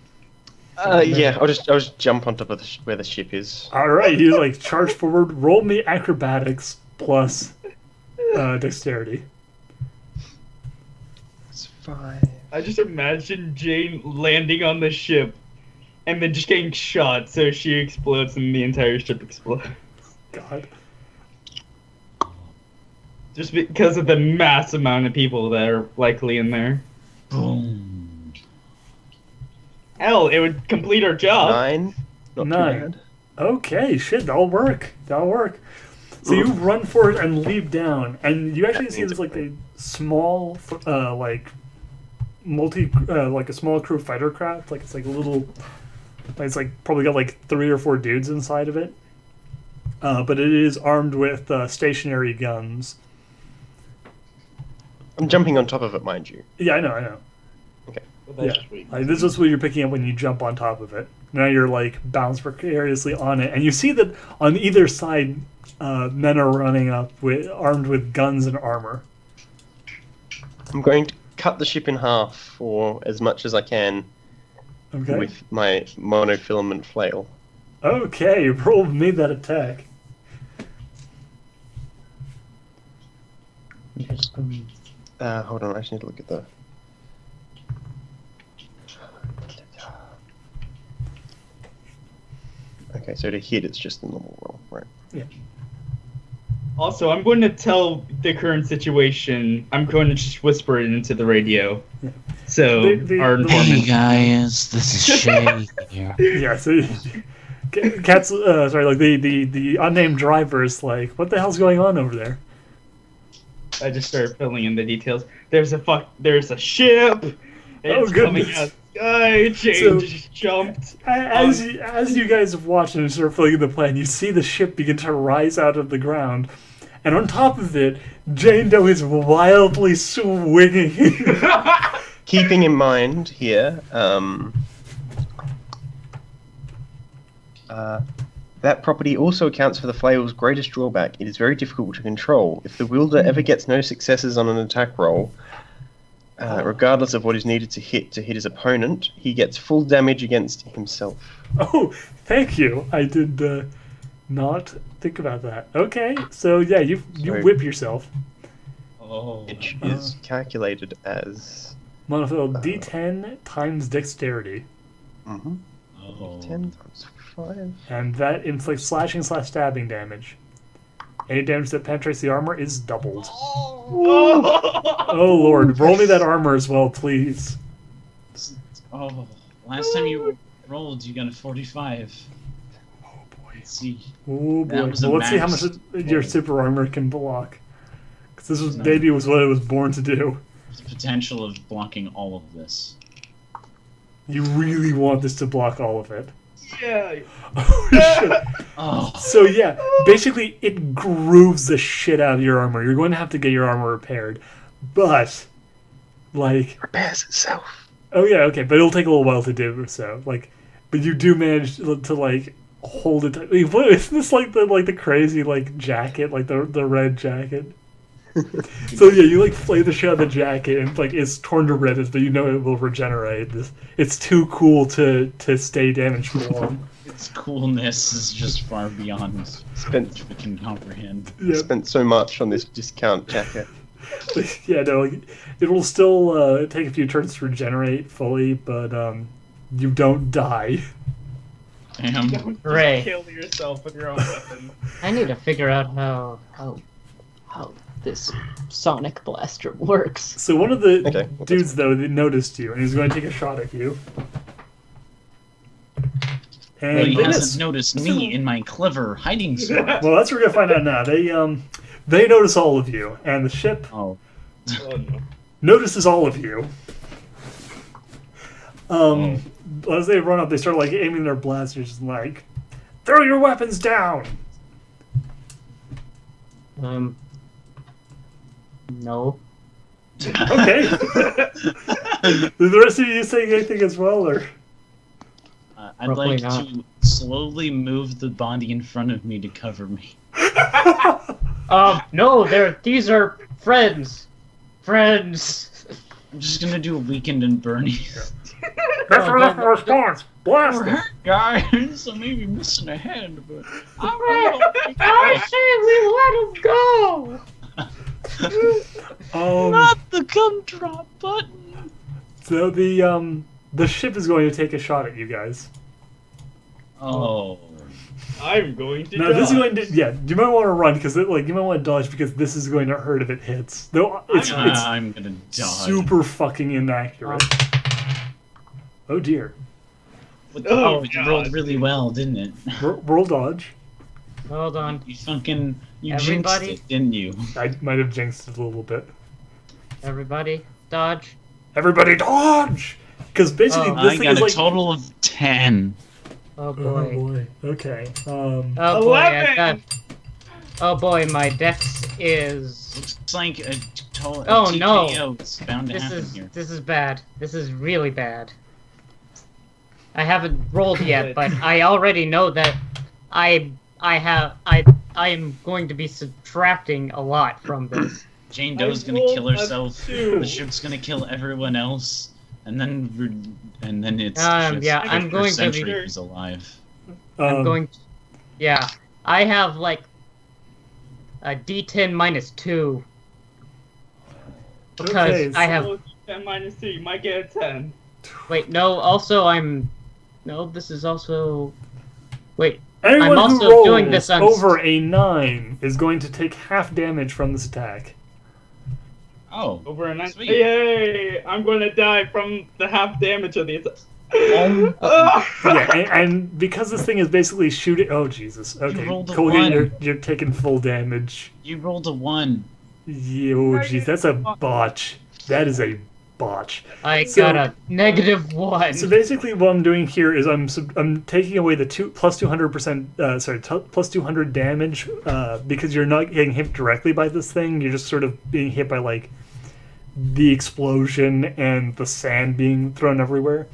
F: Yeah, I'll just jump on top of where the ship is.
A: All right, you like charge forward. Roll me acrobatics plus dexterity.
F: It's 5.
E: I just imagine Jane landing on the ship and then just getting shot so she explodes and the entire ship explodes.
A: God.
E: Just because of the mass amount of people that are likely in there.
C: Boom.
E: Hell, it would complete our job.
F: 9. Not
A: 9.
F: too bad.
A: Okay, shit, that'll work. That'll work. So you run for it and leap down, and you actually see there's like a small, like like a small crew fighter craft. Like it's like a little. It's like probably got like 3 or 4 dudes inside of it. But it is armed with stationary guns.
F: I'm jumping on top of it, mind you.
A: Yeah, I know.
E: Well, that's
A: Yeah.
E: sweet.
A: Like, this is what you're picking up when you jump on top of it. Now you're like bounced precariously on it, and you see that on either side, men are running up armed with guns and armor.
F: I'm going to cut the ship in half for as much as I can
A: Okay.
F: with my monofilament flail.
A: Okay, roll made that attack.
F: Hold on, I just need to look at the. Okay, so to hit, it's just the normal roll, right?
E: Also, I'm going to tell the current situation. I'm going to just whisper it into the radio.
A: Yeah.
E: So, our
C: Hey
E: informant.
C: guys, this is Shay here.
A: Yeah, so Cat's sorry, like the unnamed driver is like, what the hell's going on over there?
E: I just started filling in the details. There's a ship. It's coming
A: goodness.
E: out. Jane
A: So-
E: just jumped.
A: As you guys have watched and start filling in the plan, you see the ship begin to rise out of the ground, and on top of it, Jane Doe is wildly swinging.
F: Keeping in mind here, that property also accounts for the flail's greatest drawback. It is very difficult to control. If the wielder ever gets no successes on an attack roll, regardless of what is needed to hit his opponent, he gets full damage against himself.
A: Oh, thank you. I did not think about that. Okay, so yeah, you
F: Sorry.
A: whip yourself.
C: Oh.
F: Which is calculated as
A: Monofill D10 times dexterity,
C: Oh.
F: 10 times 5.
A: and that inflicts slashing/stabbing damage. Any damage that penetrates the armor is doubled. Oh lord, roll me that armor as well, please.
C: Oh. Last time you rolled, you got a 45.
A: Oh boy.
C: Let's see.
A: Oh
C: That
A: boy.
C: was a
A: Well, let's see how much
C: max
A: your
C: roll.
A: super armor can block. Because this was
C: No.
A: maybe was what it was born to do.
C: the potential of blocking all of this.
A: You really want this to block all of it.
E: Yeah.
A: Oh, shit.
C: Oh,
A: So yeah, basically it grooves the shit out of your armor. You're going to have to get your armor repaired. But, like...
F: Repairs itself.
A: Oh yeah, okay, but it'll take a little while to do so. Like, but you do manage to like, hold it. What, isn't this like the crazy, like, jacket? Like, the red jacket? So yeah, you like flay the shit out of the jacket, and like it's torn to ribbons, but you know it will regenerate. It's too cool to stay damaged for long.
C: its coolness is just far beyond
F: Spent
C: which we can comprehend.
A: Yeah,
F: spent so much on this discount jacket.
A: yeah, no, like, it'll still take a few turns to regenerate fully, but you don't die.
C: Damn.
E: Don't just
D: Hooray.
E: kill yourself with your own weapon.
D: I need to figure out how this sonic blaster works.
A: So one of the
F: Okay, well,
A: dudes though that noticed you, and he's going to take a shot at you. And
C: Well, he
A: they
C: hasn't
A: miss.
C: noticed me in my clever hiding spot.
A: Well, that's what we're gonna find out now. They notice all of you, and the ship
C: Oh,
E: Oh no.
A: notices all of you. As they run up, they start like aiming their blasters and like, throw your weapons down.
D: No.
A: Okay. Did the rest of you saying anything as well, or?
C: I'd
D: Probably
C: like
D: not.
C: to slowly move the body in front of me to cover me.
D: No, these are friends. Friends.
C: I'm just gonna do a weekend in Bernie.
A: That's
D: Oh,
A: enough
D: no,
A: response. Blast
C: We're
A: it.
C: hurt, guys. I may be missing a head, but
D: I say we let him go.
C: not the gumdrop button.
A: So the ship is going to take a shot at you guys.
C: Oh,
E: I'm going to
A: Now
E: die.
A: this is going to you might want to run because you might want to dodge because this is going to hurt if it hits. Though it's
C: I'm gonna die.
A: super fucking inaccurate. Oh dear.
C: Oh,
E: Oh,
C: it
E: God.
C: rolled really well, didn't it?
A: Roll dodge.
D: Hold on.
C: You fucking jinxed
D: Everybody?
C: it, didn't you?
A: I might have jinxed it a little bit.
D: Everybody, dodge.
A: Everybody dodge! Because basically
D: Oh.
A: this
C: I
A: thing
C: got
A: is
C: a
A: like
C: total of 10.
D: Oh
A: Oh
D: boy.
A: boy. Okay.
D: Oh boy, I
E: 11.
D: got. Oh boy, my dex is.
C: Looks like a total
D: Oh, no.
C: TKO is bound to happen here.
D: This is bad. This is really bad. I haven't rolled yet, but I already know that I am going to be subtracting a lot from this.
C: Jane Doe's
E: I
C: gonna kill
E: rolled a
C: herself.
E: 2.
C: The ship's gonna kill everyone else, and then it's
D: Yeah,
C: just
D: I'm
C: Victor
D: going to
C: Century
E: be-
C: who's alive.
D: I'm going to, yeah, I have like a D10 minus 2 because
A: Okay,
D: I have.
E: Oh, 10 minus 2, you might get a 10.
D: Wait, no. Also, no. This is also. Wait.
A: anyone
D: I'm also
A: who rolls
D: doing this on-
A: over a 9 is going to take half damage from this attack.
C: Oh,
E: Over a 9.
C: Sweet.
E: Yay! I'm going to die from the half damage of the attack.
A: Yeah, and because this thing is basically shooting. Oh Jesus! Okay,
C: rolled a
A: Colgate,
C: 1.
A: you're taking full damage.
C: you rolled a 1.
A: Yeah, oh jeez, that's a botch. That is a botch.
D: I
A: So-
D: got a -1.
A: So basically, what I'm doing here is I'm taking away the plus 200%. Plus 200 damage because you're not getting hit directly by this thing. You're just sort of being hit by like the explosion and the sand being thrown everywhere.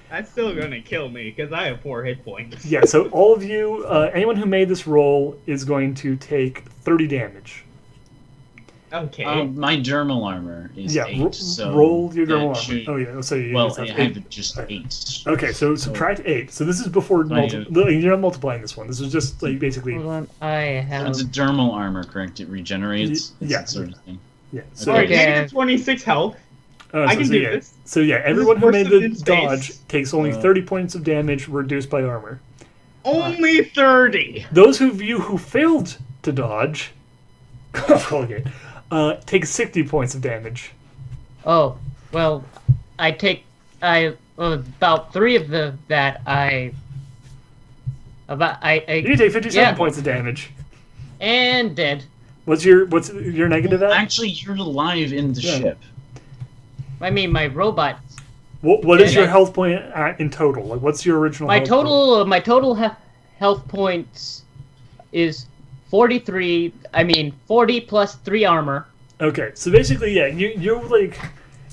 E: That's still gonna kill me because I have 4 hit points.
A: Yeah. So all of you, anyone who made this roll is going to take 30 damage.
E: Okay.
C: My dermal armor is
A: Yeah.
C: 8, so
A: roll your
C: that
A: dermal armor.
C: should-
A: Oh yeah. So you
C: Well,
A: just
C: I
A: have
C: have
A: 8.
C: just 8.
A: Okay, so subtract 8. So this is before you're not multiplying this one. This is just like basically
D: Hold on. I have.
C: It's a dermal armor, correct? It regenerates. It's
A: Yeah.
C: that sort of thing.
A: yeah. So
E: Alright,
D: Okay.
E: negative 26 health. I can do
A: yeah.
E: this.
A: So yeah, everyone who
E: worse
A: made
E: than
A: the
E: in space.
A: dodge takes only 30 points of damage reduced by armor.
E: Only 30.
A: Those of you who failed to dodge, Colgate, take 60 points of damage.
D: Oh, well, I take about 3 of that
A: You take 57
D: Yeah.
A: points of damage.
D: and dead.
A: What's your negative at?
C: Actually, you're alive in the
A: Yeah.
C: ship.
D: I mean, my robot.
A: What is
D: Yeah,
A: your
D: yeah.
A: health point in total? Like, what's your original?
D: My
A: health point?
D: total health points is 43. I mean, 40 plus 3 armor.
A: Okay, so basically, yeah, you're like.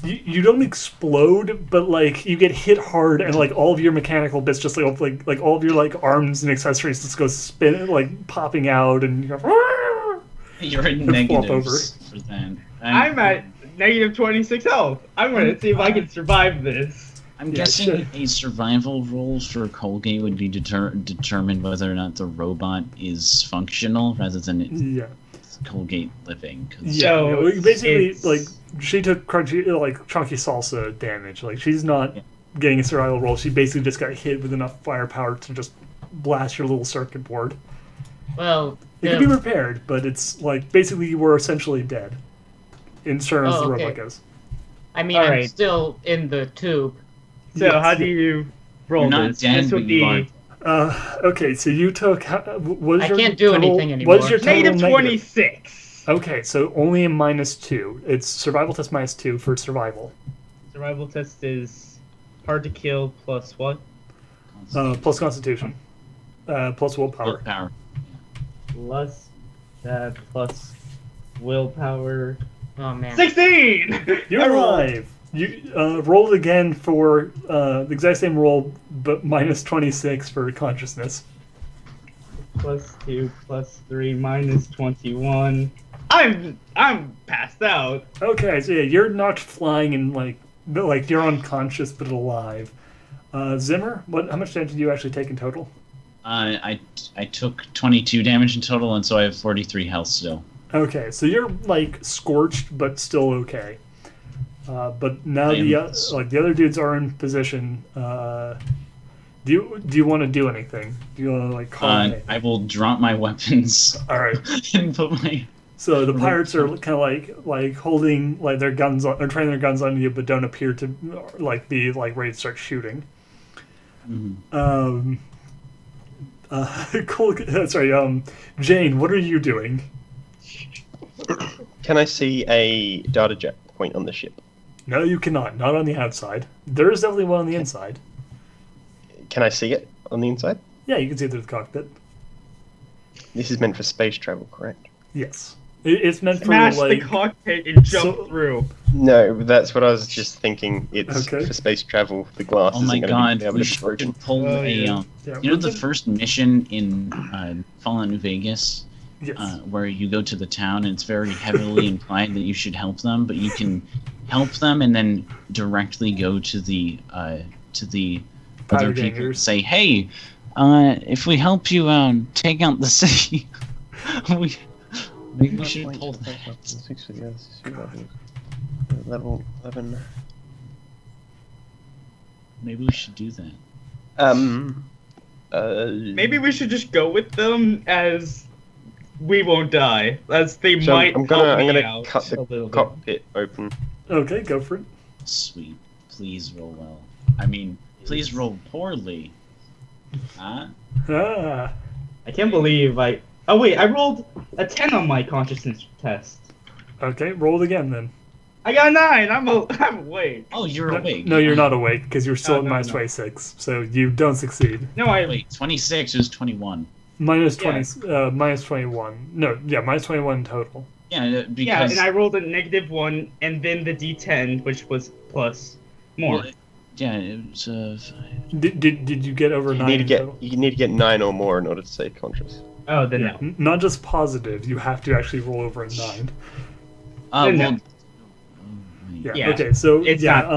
A: You don't explode, but like you get hit hard, and like all of your mechanical bits, just like all of your like arms and accessories, just go spin, like popping out, and you go.
C: You're in
A: And flop
C: negatives for that.
E: I'm at negative 26 health. I'm gonna see if I can survive this.
C: I'm
A: Yeah,
C: guessing
A: sure.
C: a survival roll for Colgate would be determined whether or not the robot is functional rather than
A: Yeah.
C: Colgate living. 'cause-
A: Yeah,
E: So
A: well, basically,
E: it's-
A: like she took chunky salsa damage. Like she's not
C: Yeah.
A: getting a survival roll. She basically just got hit with enough firepower to just blast your little circuit board.
D: Well,
A: It can be repaired, but it's like basically you were essentially dead. In terms
D: Oh,
A: of the
D: okay.
A: robot goes.
D: I mean, I'm
E: Alright.
D: still in the tube.
E: So
A: Yes.
E: how do you roll
C: You're not
E: this?
C: dead,
E: This
C: but
E: would
C: you are.
E: be
A: Okay, so you took. What is
D: I
A: your
D: can't do
A: total,
D: anything
A: What is
D: anymore.
A: your total
E: negative
A: negative?
E: 26.
A: Okay, so only a -2. It's survival test -2 for survival.
E: Survival test is hard to kill plus what?
A: Plus Constitution. Plus willpower.
C: Willpower.
E: Plus that plus willpower.
D: Oh man.
E: 16.
A: You're
E: I rolled.
A: alive. You rolled again for the exact same roll, but -26 for consciousness.
E: Plus 2 plus 3 minus 21. I'm passed out.
A: Okay, so yeah, you're not flying and like you're unconscious but alive. Zimmer, how much damage did you actually take in total?
C: I took 22 damage in total, and so I have 43 health still.
A: Okay, so you're like scorched but still okay. But now the other dudes are in position. Do you want to do anything? Do you want to like call anything?
C: I will drop my weapons
A: All right.
C: and put my.
A: So the pirates are kind of like holding like their guns on, or training their guns on you, but don't appear to like be like ready to start shooting.
C: Mhm.
A: Cool. Sorry. Jane, what are you doing?
F: Can I see a data jet point on the ship?
A: No, you cannot. Not on the outside. There is definitely one on the inside.
F: Can I see it on the inside?
A: Yeah, you can see it through the cockpit.
F: This is meant for space travel, correct?
A: Yes, it's meant for
E: Smash the
A: like.
E: cockpit and jump
A: So-
E: through.
F: No, that's what I was just thinking. It's
A: Okay.
F: for space travel. The glass
C: Oh my
F: isn't going
C: god,
F: to be able
C: we
F: to broken.
C: should pull
E: Oh,
C: a.
E: yeah.
A: Yeah,
C: You know
A: we
C: the
A: can-
C: first mission in Fallout New Vegas,
A: Yes.
C: where you go to the town and it's very heavily implied that you should help them, but you can help them and then directly go to the other
A: Pirate
C: people and
A: gangers.
C: say, "Hey, if we help you take out the city, maybe we should pull that."
F: Level 11.
C: Maybe we should do that.
E: Maybe we should just go with them as we won't die. As they
F: So
E: might
F: I'm
E: help me
F: gonna
E: out
F: cut
E: a
F: the
E: little bit.
F: cockpit open.
A: Okay, go for it.
C: Sweet. Please roll well. I mean, please roll poorly. Huh?
A: Ah,
E: I can't believe I. Oh wait, I rolled a 10 on my consciousness test.
A: okay, roll it again then.
E: I got a 9. I'm awake.
C: Oh, you're awake.
A: No, you're not awake because you're still
E: Oh,
A: at
E: no,
A: minus
E: no.
A: 26, so you don't succeed.
E: No, I.
C: Wait, 26 is 21.
A: Minus
E: Yeah.
A: 20, minus 21. No, yeah, minus 21 total.
C: Yeah,
E: Yeah,
C: because
E: and I rolled a -1, and then the D10, which was plus more.
C: well, yeah, it was
A: Did you get over
F: You
A: 9
F: need to
A: in
F: get
A: total?
F: 9 or more in order to stay conscious.
E: Oh, then
A: Yeah,
E: no.
A: not just positive. You have to actually roll over a 9.
C: well,
E: No.
A: Yeah.
E: Yeah,
A: Okay. So
E: it's
A: yeah.
E: not-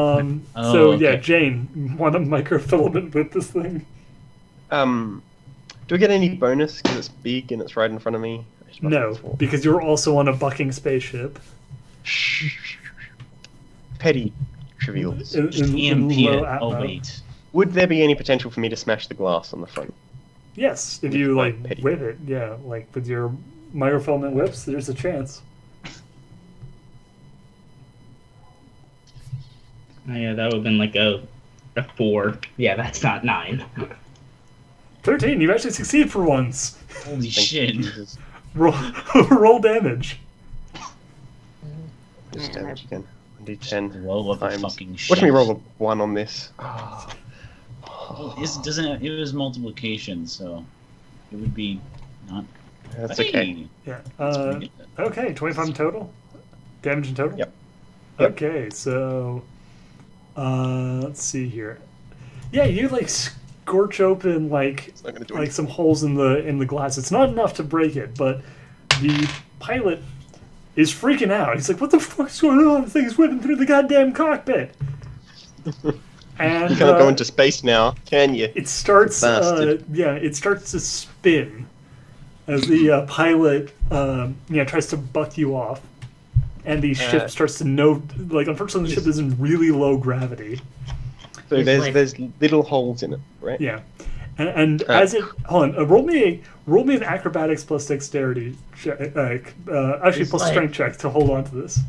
C: Oh,
A: So yeah,
C: okay.
A: Jane, want a microfilament with this thing?
F: Do I get any bonus because it's big and it's right in front of me? I just must
A: No,
F: have thought.
A: because you're also on a bucking spaceship.
F: Petty trivials.
A: In low
C: EMP. Oh
A: atmo.
C: wait.
F: Would there be any potential for me to smash the glass on the front?
A: Yes, if
F: With
A: you
F: my
A: like
F: petty.
A: whip it, yeah, like with your microfilament whips, there's a chance.
E: Oh, yeah, that would have been like a 4. Yeah, that's not 9.
A: 13. You've actually succeeded for once.
C: Holy
F: Thank you,
C: shit.
F: Jesus.
A: Roll, roll damage.
F: Just damage again. 1d10
C: Blow up a
F: times.
C: fucking ship.
F: Watch me roll a 1 on this.
C: Well, it was multiplication, so it would be not.
F: That's
C: Hey,
F: okay.
A: Yeah.
C: that's pretty good.
A: Okay, 25 in total? Damage in total?
F: Yep. Yep.
A: Okay, so let's see here. Yeah, you like scorch open like
F: It's not going to do
A: like
F: anything.
A: some holes in the glass. It's not enough to break it, but the pilot is freaking out. He's like, "What the fuck's going on? The thing's whipping through the goddamn cockpit." And
F: You can't go into space now, can you?
A: it starts.
F: Bastard.
A: It starts to spin as the pilot, tries to buck you off, and the ship starts to unfortunately, the ship is in really low gravity.
F: So
D: He's like-
F: there's little holes in it, right?
A: Yeah, and as it hold on, roll me an acrobatics plus dexterity check, actually
D: He's
A: plus
D: like-
A: strength check to hold on to this.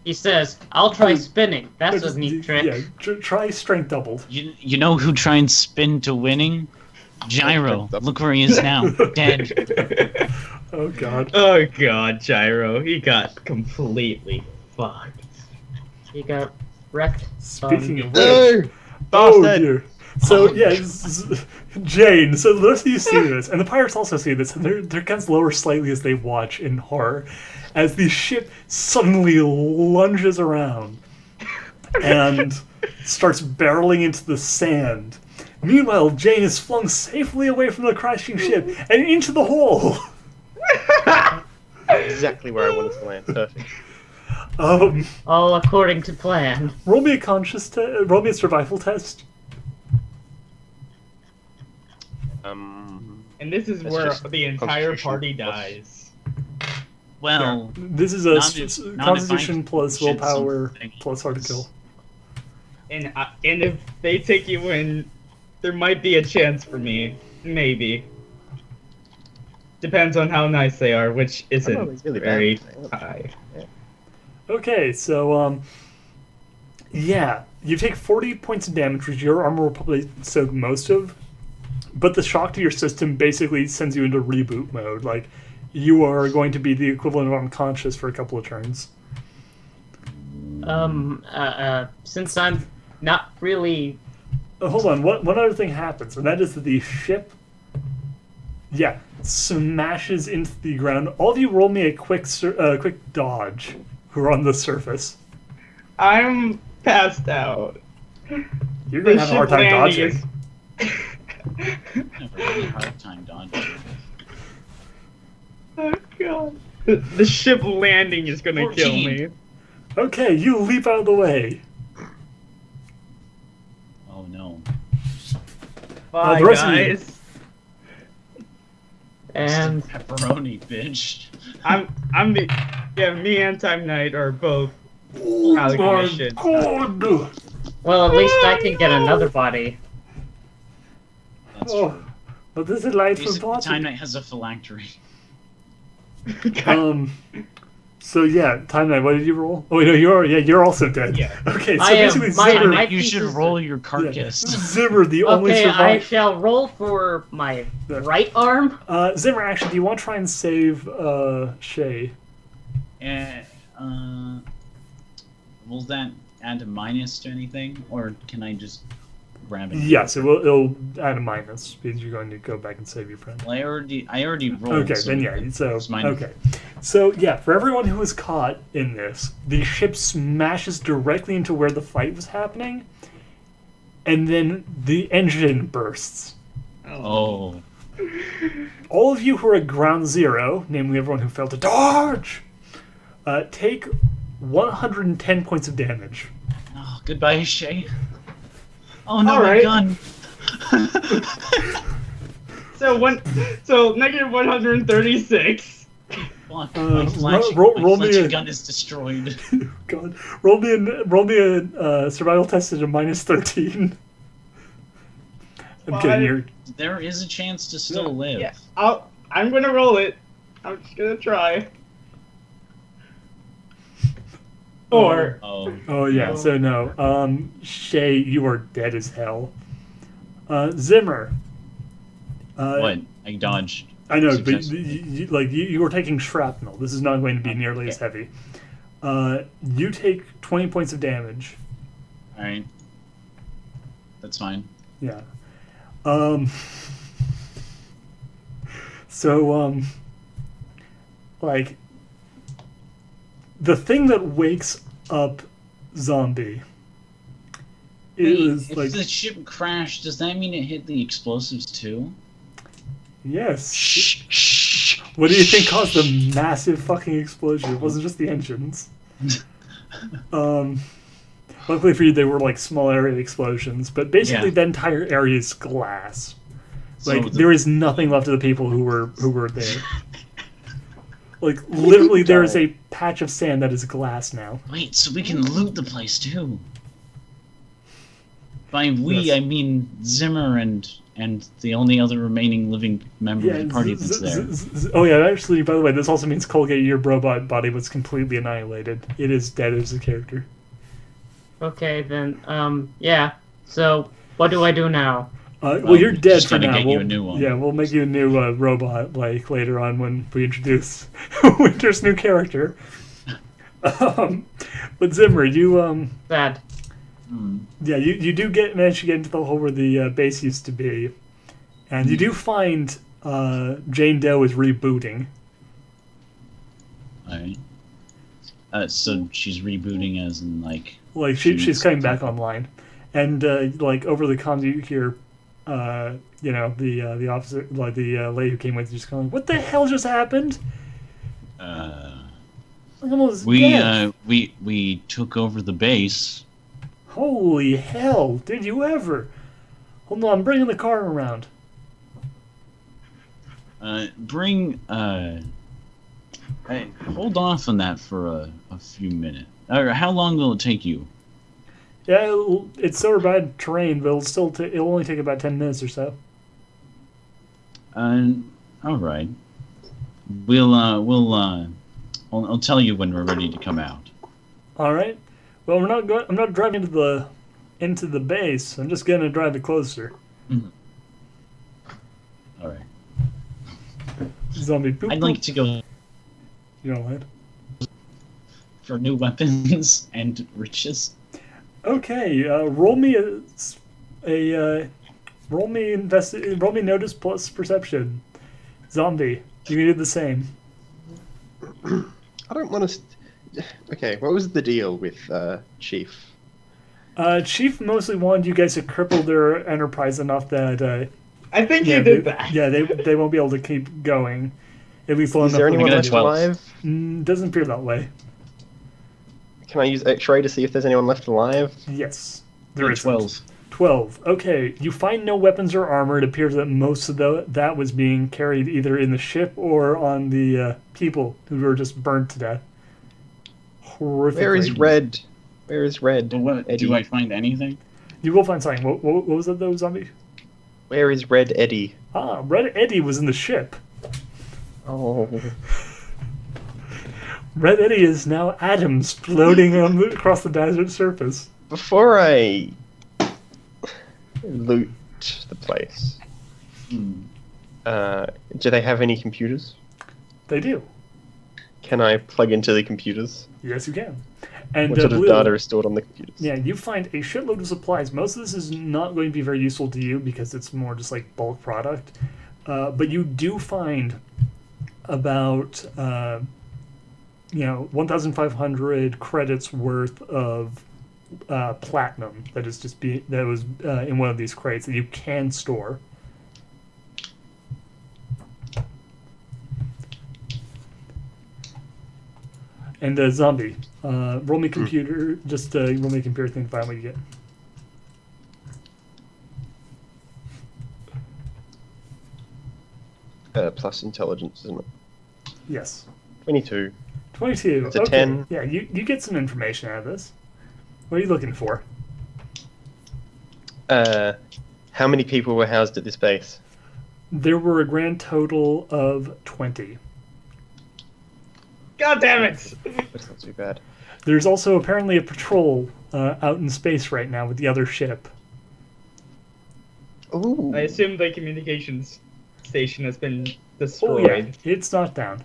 D: He says, "I'll try spinning." That's a neat trick.
A: Yeah, try strength doubled.
C: You know who tries and spin to winning? Gyro. Look where he is now, dead.
A: Oh god.
E: Oh god, Gyro. He got completely fucked.
D: He got wrecked.
A: Speaking of
F: No!
A: which, oh
F: Bastard!
A: dear. So yeah, Jane. So the rest of you see this, and the pirates also see this, and their guns lower slightly as they watch in horror, as the ship suddenly lunges around and starts barreling into the sand. Meanwhile, Jane is flung safely away from the crashing ship and into the hole.
F: Exactly where I wanted to land. Perfect.
D: All according to plan.
A: Roll me a survival test.
E: And this is
F: That's
E: where
F: just
E: the entire
F: Constitution
E: party
F: plus-
E: dies.
C: Well,
A: This is a
C: Not if
A: Constitution
C: I
A: plus
C: shoot
A: willpower
C: something.
A: plus hard to kill.
E: And if they take you in, there might be a chance for me. Maybe. Depends on how nice they are, which
F: I'm
E: isn't
F: always really
E: very
F: bad.
E: high.
A: Okay, so yeah, you take 40 points of damage, which your armor will probably soak most of. But the shock to your system basically sends you into reboot mode. Like, you are going to be the equivalent of unconscious for a couple of turns.
D: Since I'm not really.
A: Hold on, one other thing happens, and that is that the ship, smashes into the ground. All of you roll me a quick dodge who are on the surface.
E: I'm passed out.
A: You're going to have a hard time
E: landing
A: dodging.
C: never had a hard time dodging.
E: Oh god. The ship landing is gonna
C: 14.
E: kill me.
A: Okay, you leap out of the way.
C: Oh no.
E: Bye,
A: the rest of you-
E: guys.
D: And
C: Pepperoni, bitch.
E: Me and Time Knight are both
A: Oh
E: out of
A: my
E: commission.
A: god!
D: well, at least I can get another body.
C: That's
A: Oh,
C: true.
A: but this is life from
C: Basically, Time
A: Boston.
C: Knight has a phylactery.
A: So yeah, Time Knight, what did you roll? Oh wait, no, you're also dead.
E: Yeah.
A: Okay, so
D: I am-
A: basically
D: my-
A: Zimmer,
D: my-
C: You should
D: pieces-
C: roll your
A: yeah,
C: carcass.
A: Zimmer, the only
D: Okay, I
A: survivor.
D: shall roll for my right arm.
A: Zimmer, actually, do you want to try and save Shay?
C: Will that add a minus to anything, or can I just grab it?
A: Yes, it'll add a minus because you're going to go back and save your friend.
C: Well, I already rolled.
A: Okay, then yeah. So
C: it's minus.
A: okay, so yeah, for everyone who was caught in this, the ship smashes directly into where the fight was happening, and then the engine bursts.
C: Oh.
A: All of you who are at ground zero, namely everyone who failed to dodge, take 110 points of damage.
C: Oh, goodbye, Shay. Oh no,
E: All
C: my
E: right.
C: gun.
E: So negative 136.
C: Fuck,
A: Uh,
C: my flashing,
A: roll
C: my
A: me
C: fletching
A: a-
C: gun is destroyed.
A: God, roll me a survival test at a minus 13. I'm kidding.
E: Five.
A: You're
C: There is a chance to still live.
E: Yeah, I'm gonna roll it. I'm just gonna try. Or
A: Oh yeah, so no. Shay, you are dead as hell. Zimmer.
C: What? I dodged.
A: I know, but
C: Successfully.
A: you were taking shrapnel. This is not going to be nearly as heavy. You take 20 points of damage.
C: All right. That's fine.
A: Yeah. Um. So, like, the thing that wakes up Zombie is
C: if
A: like,
C: the ship crashed, does that mean it hit the explosives too?
A: yes.
C: Shh.
A: What do you think caused the massive fucking explosion? It wasn't just the engines. Luckily for you, they were like small area explosions, but basically
C: Yeah.
A: the entire area is glass.
C: So
A: Like there is nothing left of the people who were there. Like literally, there is a patch of sand that is glass now.
C: Wait, so we can loot the place too. By we,
A: Yes.
C: I mean Zimmer and the only other remaining living member of the party that's there.
A: Oh yeah, actually, by the way, this also means Colgate, your robot body was completely annihilated. It is dead as a character.
D: Okay, then, yeah. So, what do I do now?
A: Well, you're dead
C: just
A: for
C: gotta
A: now.
C: get you a new one.
A: Yeah, we'll make you a new robot like later on when we introduce Winter's new character. But Zimmer, you
D: Sad.
A: yeah, you do manage to get into the hole where the base used to be, and you do find Jane Doe is rebooting.
C: Alright. So she's rebooting as in like
A: She's coming back online, and like over the comms you hear, you know, the officer, like the lady who came with you, just going, "What the hell just happened?" I'm almost dead.
C: we took over the base.
A: Holy hell! Did you ever? Hold on, I'm bringing the car around.
C: Hold off on that for a few minutes. How long will it take you?
A: Yeah, it's so bad terrain, but it'll only take about 10 minutes or so.
C: All right. I'll tell you when we're ready to come out.
A: All right. Well, I'm not driving into the base. I'm just gonna drive it closer.
C: Mhm. All right.
A: Zombie poop.
C: I'd like to go
A: You know what?
C: for new weapons and riches.
A: Okay. Roll me roll me notice plus perception. Zombie, you can do the same.
F: I don't want to. Okay, what was the deal with Chief?
A: Chief mostly wanted you guys to cripple their enterprise enough that
E: I think
A: yeah,
E: you did that.
A: Yeah, they won't be able to keep going. At least long
F: Is
A: enough.
F: there
A: for them
F: anyone
A: to
F: left
A: do-
C: 12.
F: alive?
A: Doesn't appear that way.
F: Can I use X-ray to see if there's anyone left alive?
A: Yes, there is
C: 12.
A: 12. Okay, you find no weapons or armor. It appears that most of that was being carried either in the ship or on the people who were just burnt to death. Horrifically.
F: Where is Red? Where is Red?
C: But what,
F: Eddie?
C: do I find anything?
A: You will find something. What was it though, Zombie?
F: Where is Red Eddie?
A: Ah, Red Eddie was in the ship.
F: Oh.
A: Red Eddie is now atoms floating across the desert surface.
F: Before I loot the place, do they have any computers?
A: They do.
F: Can I plug into the computers?
A: Yes, you can. And
F: What sort of
A: Blue,
F: data is stored on the computers?
A: Yeah, you find a shitload of supplies. Most of this is not going to be very useful to you because it's more just like bulk product. But you do find about 1,500 credits worth of platinum that was in one of these crates that you can store. And Zombie, roll me computer. Just roll me a computer thing to find what you get.
F: Plus intelligence, isn't it?
A: Yes.
F: 22.
A: 22.
F: It's a
A: okay.
F: 10.
A: Yeah, you get some information out of this. What are you looking for?
F: How many people were housed at this base?
A: There were a grand total of 20.
E: God damn it!
F: That's not too bad.
A: There's also apparently a patrol out in space right now with the other ship.
F: Ooh.
E: I assume the communications station has been
A: Oh
E: destroyed.
A: yeah, it's not down.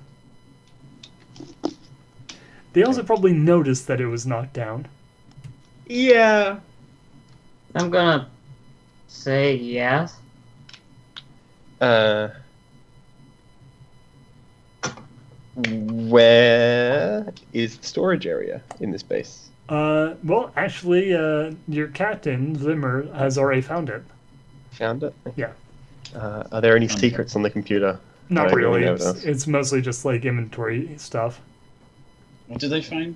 A: They also probably noticed that it was knocked down.
E: Yeah.
D: I'm gonna say yes.
F: Where is the storage area in this base?
A: Well, actually, your captain, Zimmer, has already found it.
F: Found it?
A: Yeah.
F: Are there any secrets on the computer?
A: Not
F: I don't
A: really.
F: know
A: It's,
F: this.
A: it's mostly just like inventory stuff.
C: What did they find?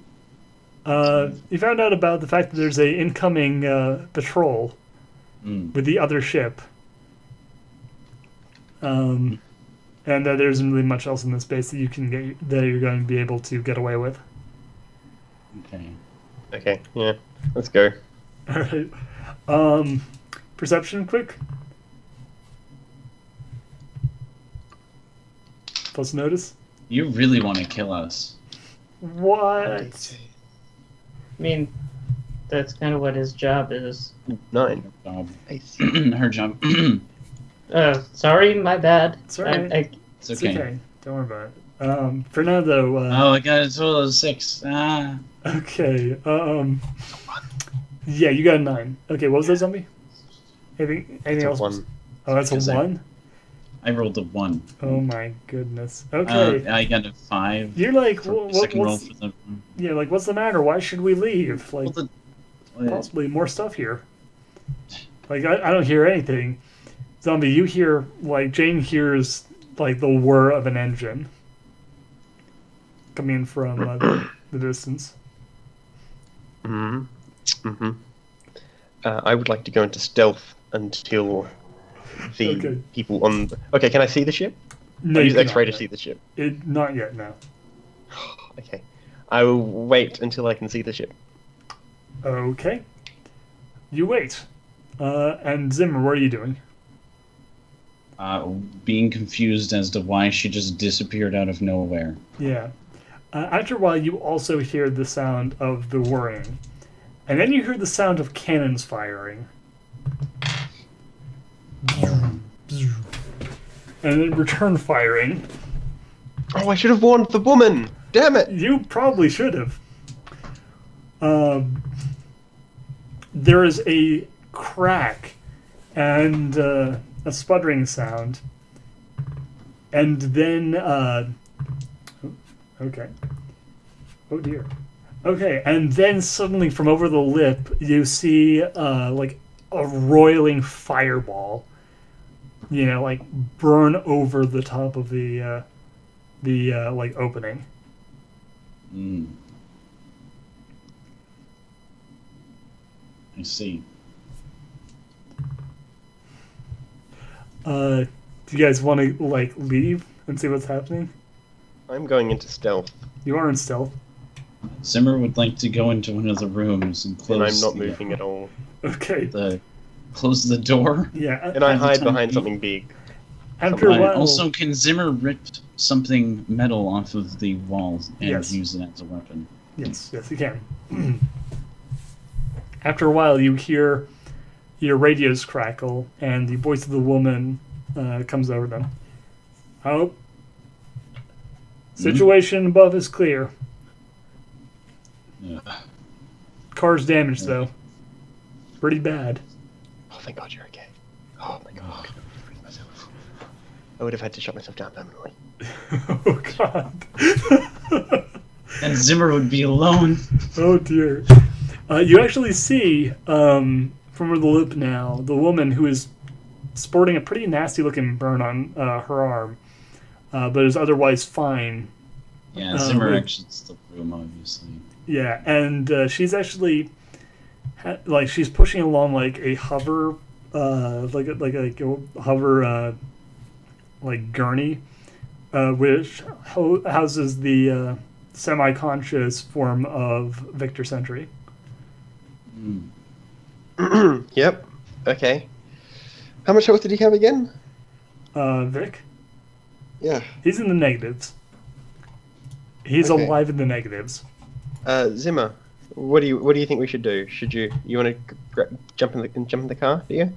A: You found out about the fact that there's a incoming patrol with the other ship. And that there isn't really much else in this base that you can get that you're going to be able to get away with.
C: Okay.
F: Okay, yeah. Let's go.
A: All right. Perception, quick. Plus notice.
C: You really want to kill us.
A: What?
D: I mean, that's kind of what his job is.
F: 9.
C: Job.
F: Ace.
C: Her job.
D: Sorry, my bad.
A: It's alright.
C: It's okay.
A: It's okay. Don't worry about it. For now, though.
C: Oh, I got a total of 6. Ah.
A: Okay. Yeah, you got a 9. Okay, what was that zombie? Anything
F: It's a
A: else?
F: 1.
A: Oh, that's a
C: Because
A: 1.
C: I rolled a 1.
A: Oh my goodness. Okay.
C: I got a 5.
A: You're like,
C: For
A: what,
C: second roll
A: what's,
C: for the.
A: yeah, like, what's the matter? Why should we leave? Like,
C: Well,
A: possibly more stuff here. Like, I don't hear anything. Zombie, you hear, like, Jane hears, like, the whir of an engine coming from the distance.
F: I would like to go into stealth until the
A: Okay.
F: people on... Okay, can I see the ship?
A: No,
F: I
A: you
F: use X-ray to
A: cannot
F: see
A: yet.
F: the ship.
A: Not yet, no.
F: Okay. I will wait until I can see the ship.
A: Okay. You wait. And Zimmer, what are you doing?
C: Being confused as to why she just disappeared out of nowhere.
A: Yeah. After a while, you also hear the sound of the whirring. And then you hear the sound of cannons firing. And then return firing.
F: Oh, I should have warned the woman! Damn it!
A: You probably should have. There is a crack and a sputtering sound. And then, okay. Oh dear. Okay, and then suddenly from over the lip, you see, like, a roiling fireball, like, burn over the top of the like, opening.
C: I see.
A: Do you guys want to, like, leave and see what's happening?
F: I'm going into stealth,
A: You are in stealth.
C: Zimmer would like to go into one of the rooms and close.
F: and I'm not
C: the,
F: moving at all.
A: Okay.
C: Close the door.
A: Yeah.
F: And I
C: Every
F: hide
C: time
F: behind
C: he-
F: something big.
A: After a
C: Right.
A: while,
C: Also, can Zimmer rip something metal off of the walls and
A: Yes.
C: use it as a weapon?
A: yes, you can. After a while, you hear your radios crackle, and the voice of the woman comes over them. Oh, situation above is clear.
C: Yeah.
A: Car's damaged though, pretty bad.
F: Oh, thank God you're okay. Oh my God, I could have freed myself. I would have had to shut myself down permanently.
A: Oh God.
C: And Zimmer would be alone.
A: Oh dear. You actually see from over the loop now the woman who is sporting a pretty nasty looking burn on her arm, but is otherwise fine.
C: Yeah, Zimmer
A: wait.
C: exits the room, obviously.
A: Yeah, and she's actually like she's pushing along like a hover, like a hover, like gurney, which houses the semi-conscious form of Victor Sentry.
F: Yep. Okay. How much health did he have again?
A: Vic,
F: Yeah.
A: he's in the negatives. He's
F: Okay.
A: alive in the negatives.
F: Zimmer, what do you think we should do? Should you want to jump in the car? Do you?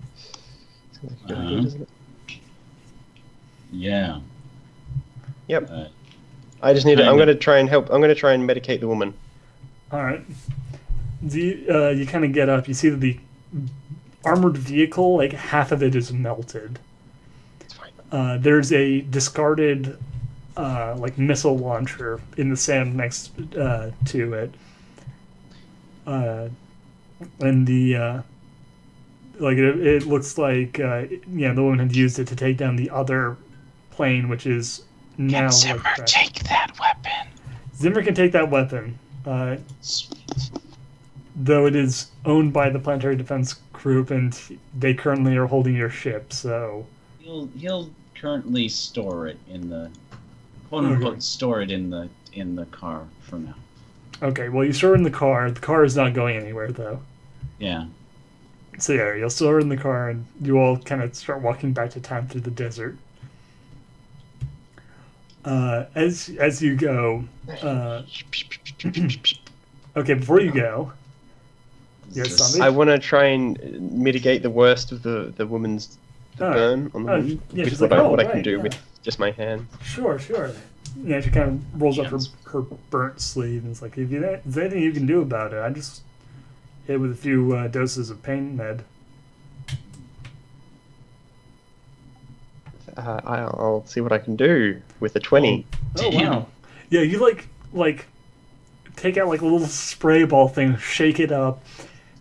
F: Sounds like a good idea, doesn't it?
C: Yeah.
F: Yep. I just need to, I'm
C: Kinda.
F: going to try and help. I'm going to try and medicate the woman.
A: All right. You kind of get up. You see that the armored vehicle, like half of it is melted.
F: It's fine.
A: There's a discarded like missile launcher in the sand next to it. And the like it looks like the woman had used it to take down the other plane, which is now.
C: Can Zimmer
A: like,
C: take that weapon?
A: Zimmer can take that weapon,
C: Sweet.
A: though it is owned by the Planetary Defense Group, and they currently are holding your ship. So
C: He'll currently store it in the quote unquote store it in the car for now.
A: okay, well you store it in the car. The car is not going anywhere though.
C: Yeah.
A: So yeah, you'll store it in the car, and you all kind of start walking back to town through the desert. As you go, okay, before you go, yes,
C: Just-
A: zombie?
F: I want to try and mitigate the worst of the woman's
A: Oh.
F: burn on the woman.
A: Yeah,
F: with
A: she's
F: what,
A: like,
F: what I
A: right,
F: can do
A: yeah.
F: with just my hand.
A: Sure. Yeah, she kind of rolls up her burnt sleeve and is like, "If you, is there anything you can do about it? I just hit with a few doses of pain med."
F: I'll see what I can do with a 20.
A: Oh
C: Damn.
A: wow! Yeah, you like take out like a little spray ball thing, shake it up,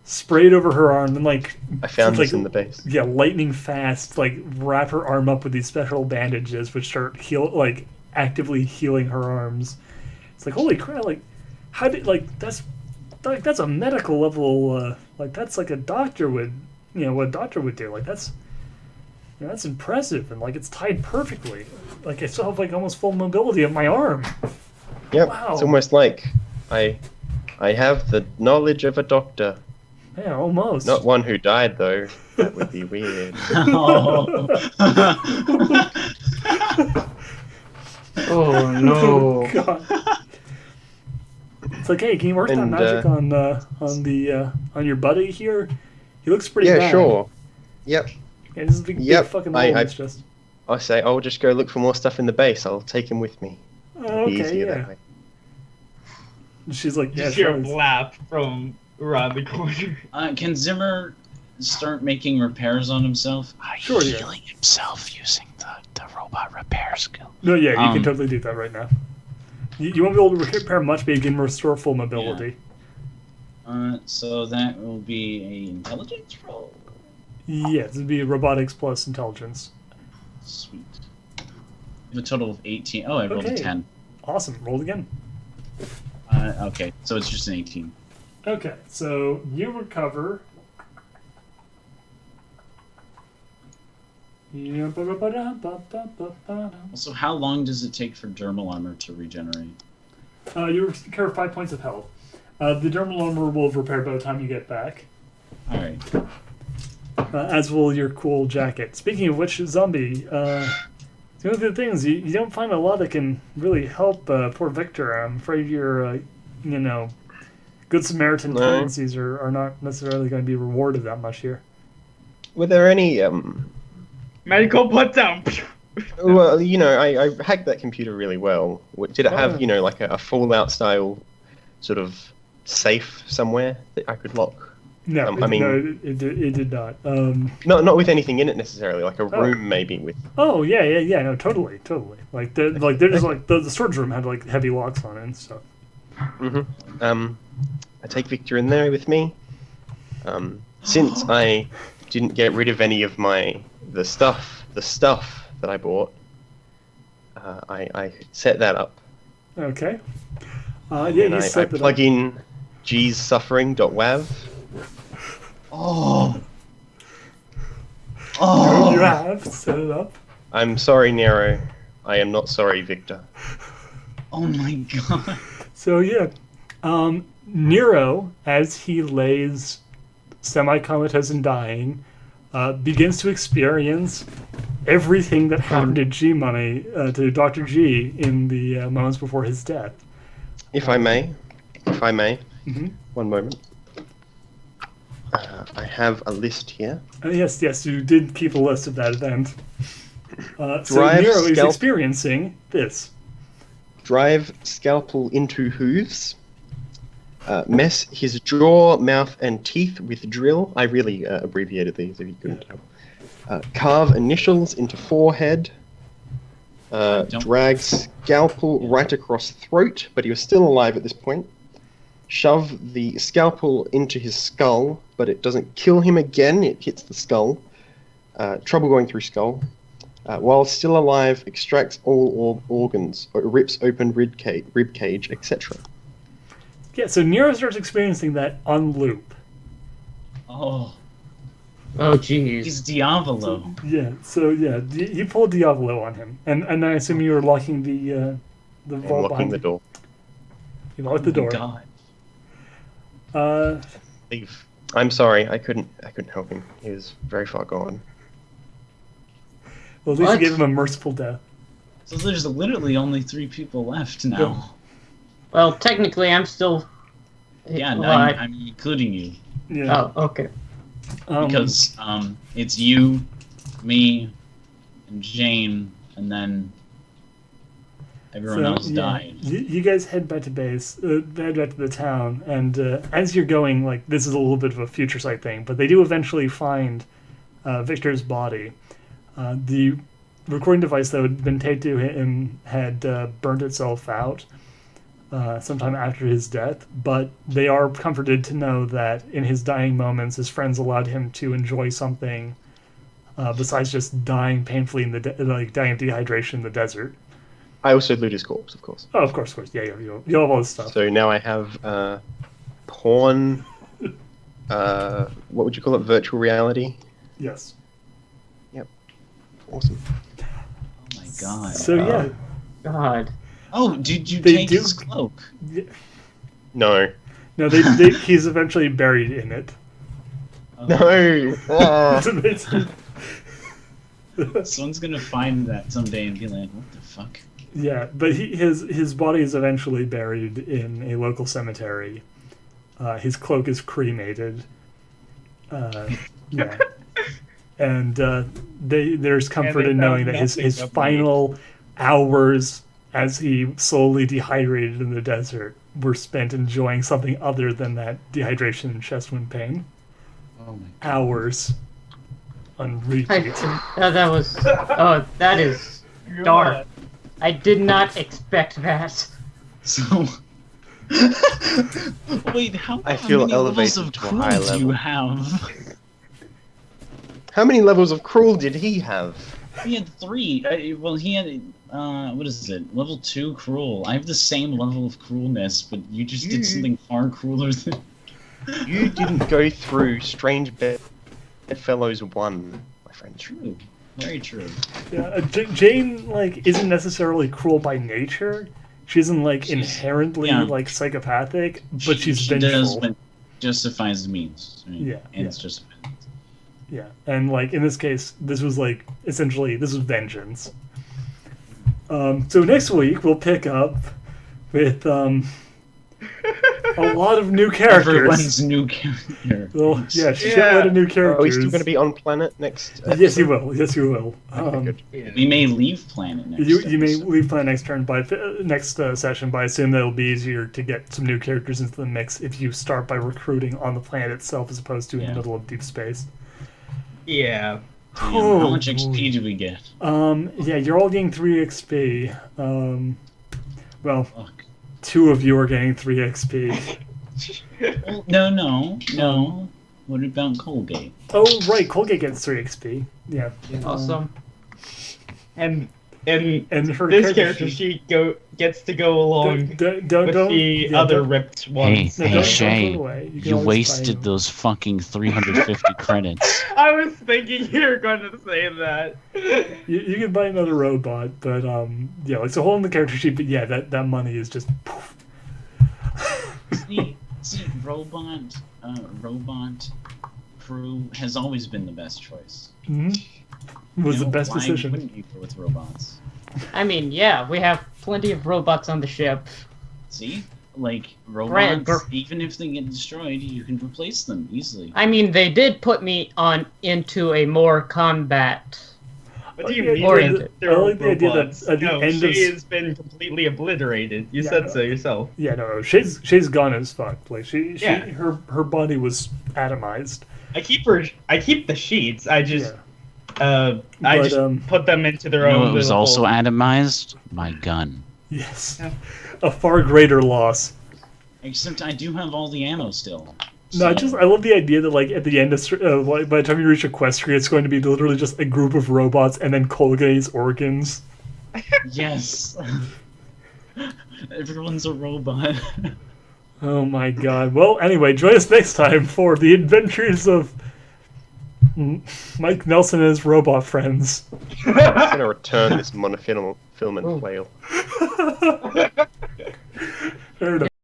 A: spray it over her arm, and like
F: I found
A: like,
F: this in the base.
A: yeah, lightning fast, like wrap her arm up with these special bandages, which start actively healing her arms. It's like, holy crap! Like, how did that's a medical level. Like that's like a doctor would, what a doctor would do. Like that's impressive, and like it's tied perfectly. Like I still have like almost full mobility of my arm.
F: Yep.
A: Wow.
F: It's almost like I have the knowledge of a doctor.
A: Yeah, almost.
F: Not one who died though. That would be weird.
C: Oh.
D: Oh no.
A: God. It's like, hey, can you work that
F: And,
A: magic on your buddy here? He looks pretty
F: Yeah,
A: bad.
F: sure. Yep.
A: Yeah, this is a big
F: Yep,
A: fucking
F: I-
A: hole.
F: I-
A: It's just.
F: I say I'll just go look for more stuff in the base. I'll take him with me.
A: Oh,
F: It'll be
A: okay,
F: easier
A: yeah.
F: that way.
A: She's like, yeah,
E: Just hear
A: sure.
E: a blap from around the corner.
C: Can Zimmer start making repairs on himself?
A: Sure, yeah.
C: Healing himself using the robot repair skill.
A: No, yeah, you can
C: Um,
A: totally do that right now. You won't be able to repair much, but you can restore full mobility.
C: So that will be a intelligence roll.
A: Yes, it'd be robotics plus intelligence.
C: Sweet. I have a total of 18. Oh, I rolled a
A: Okay.
C: 10.
A: Awesome. Roll again.
C: Okay, so it's just an 18.
A: Okay, so you recover.
C: Also, how long does it take for dermal armor to regenerate?
A: You recover 5 points of health. The dermal armor will repair by the time you get back,
C: Alright.
A: as will your cool jacket. Speaking of which, zombie, one of the things you don't find a lot that can really help poor Victor. I'm afraid your, good Samaritan
F: No.
A: tendencies are not necessarily going to be rewarded that much here.
F: Were there any
E: Medical put down.
F: well, I hacked that computer really well. Did it have,
A: Oh.
F: like a Fallout style sort of safe somewhere that I could lock?
A: No,
F: I mean-
A: no, it did not.
F: Not with anything in it necessarily, like a
A: Oh.
F: room maybe with.
A: Oh yeah, no, totally. Like there's like the storage room had like heavy locks on it and stuff.
F: I take Victor in there with me. Since I didn't get rid of any of the stuff that I bought, I set that up.
A: Okay.
F: And
A: You
F: I
A: set that
F: plug
A: up.
F: in gsuffering.wav.
C: Oh!
A: You
C: Oh!
A: have set it up.
F: I'm sorry, Nero. I am not sorry, Victor.
C: Oh my god.
A: So yeah, Nero, as he lays semi-comatose and dying, begins to experience everything that happened to G Money, to Dr. G in the moments before his death.
F: If I may,
A: Mhm.
F: one moment. I have a list here.
A: Yes, you did keep a list of that event. So
F: Drive
A: Nero is
F: scalp-
A: experiencing this.
F: drive scalpel into hooves, mess his jaw, mouth, and teeth with drill. I really abbreviated these if you couldn't tell. Carve initials into forehead. Drag scalpel right across throat, but he was still alive at this point. Shove the scalpel into his skull, but it doesn't kill him again, it hits the skull. Trouble going through skull. While still alive, extracts all organs, or rips open rib cage, etc.
A: Yeah, so Nero starts experiencing that on loop.
C: Oh,
D: Oh, jeez.
C: he's Diavolo.
A: Yeah, so yeah, you pulled Diavolo on him, and I assume you were locking the
F: And
A: vault
F: locking
A: behind
F: the
A: you.
F: door.
A: You locked the door.
C: God.
F: Leave. I'm sorry, I couldn't help him. He was very far gone.
A: Well, at least
D: What?
A: you gave him a merciful death.
C: So there's literally only 3 people left now.
D: Well, technically, I'm still.
C: Yeah, and
D: alive.
C: I'm including you.
A: Yeah.
D: Oh, okay.
C: Because it's you, me, and Jane, and then everyone else died.
A: You guys head back to base, head back to the town, and as you're going, like, this is a little bit of a future sight thing, but they do eventually find Victor's body. The recording device that had been taped to him had burned itself out sometime after his death, but they are comforted to know that in his dying moments, his friends allowed him to enjoy something besides just dying painfully in the dying of dehydration in the desert.
F: I also loot his corpse, of course.
A: Oh, of course. Yeah, you have all this stuff.
F: So now I have porn. What would you call it? Virtual reality.
A: Yes.
F: Awesome.
C: Oh my god.
A: So yeah,
D: God.
C: Oh, did you
A: They
C: take
A: do-
C: his cloak?
F: No.
A: no, he's eventually buried in it.
F: No. Ah.
C: Someone's gonna find that someday and be like, what the fuck?
A: Yeah, but his body is eventually buried in a local cemetery. His cloak is cremated. Yeah, and there's comfort
E: they
A: in knowing
E: found
A: that his
E: nothing of
A: final hours as he slowly dehydrated in the desert were spent enjoying something other than that dehydration and chest wound pain.
C: Oh my god.
A: Hours on repeat.
D: That was. Oh, that is dark. I did not expect that.
C: So wait, how
F: I feel
C: many levels
F: elevated
C: of
F: to a high
C: cruel do you
F: level.
C: have?
F: How many levels of cruel did he have?
C: He had 3. Well, he had what is it? Level 2 cruel. I have the same level of cruelness, but you just did something far crueler than.
F: You didn't go through Strange Bedfellows 1, my friend.
C: True. Very true.
A: Yeah, Jane isn't necessarily cruel by nature. She isn't
C: She's-
A: inherently
C: yeah.
A: psychopathic, but she's
C: she does
A: vengeful.
C: what justifies the means. I mean,
A: Yeah,
C: and it's just.
A: Yeah, and in this case, this was essentially this was vengeance. So next week we'll pick up with a lot of new characters.
C: Everyone's new character.
A: Well, yeah, shitload of new characters.
F: Are we still going to be on planet next?
A: Yes, you will. Yes, you will.
F: Okay, good.
C: We may leave planet next.
A: You may
C: episode.
A: leave plan next turn by next session, but I assume that it'll be easier to get some new characters into the mix if you start by recruiting on the planet itself as opposed to in the
C: Yeah.
A: middle of deep space.
E: Yeah.
C: Damn,
A: Oh,
C: how much
A: boy.
C: XP do we get?
A: Yeah, you're all getting 3 XP. Well,
C: Fuck.
A: 2 of you are getting 3 XP.
C: Well, no. What about Colgate?
A: Oh, right, Colgate gets 3 XP. Yeah.
D: Awesome.
E: And
A: And her
E: this character sheet gets to go along
A: don't
E: with the
A: yeah,
E: other
A: don't-
E: ripped
H: Hey,
E: ones.
A: no,
H: hey,
A: don't
H: Shay,
A: put it away. can
H: you
A: always buy
H: wasted
A: them.
H: those fucking 350 credits.
E: I was thinking you were going to say that.
A: You can buy another robot, but yeah, it's a hole in the character sheet. But yeah, that money is just poof.
C: See, robot crew has always been the best choice.
A: Was
C: You
A: the
C: know,
A: best
C: why
A: decision.
C: wouldn't you go with robots?
D: I mean, yeah, we have plenty of robots on the ship.
C: See, like
D: Right,
C: robots, even if they get destroyed, you can replace them easily.
D: I mean, they did put me into a more combat.
E: What do you mean?
D: Oriented.
E: There are
A: I like the idea that
E: robots?
A: at the
E: No,
A: end
E: she
A: of
E: has been completely obliterated. You
A: Yeah,
E: said
A: no.
E: so yourself.
A: yeah, no, she's gone as fuck. Like
E: Yeah.
A: her body was atomized.
E: I keep the sheets. I just
A: Yeah.
E: I
A: But,
E: just put them into their
H: You know
E: own
H: what was
E: little
H: also
E: hole.
H: atomized? My gun.
A: Yes.
E: Yeah.
A: A far greater loss.
C: Except I do have all the ammo still.
A: No,
C: So-
A: I love the idea that like at the end of like, by the time you reach Equestria, it's going to be literally just a group of robots and then Colgate's organs.
C: Yes. Everyone's a robot.
A: Oh my god. Well, anyway, join us next time for the adventures of Mike Nelson and his robot friends.
F: I'm going to return this monofilament
D: Ooh.
F: whale.
A: Fair enough.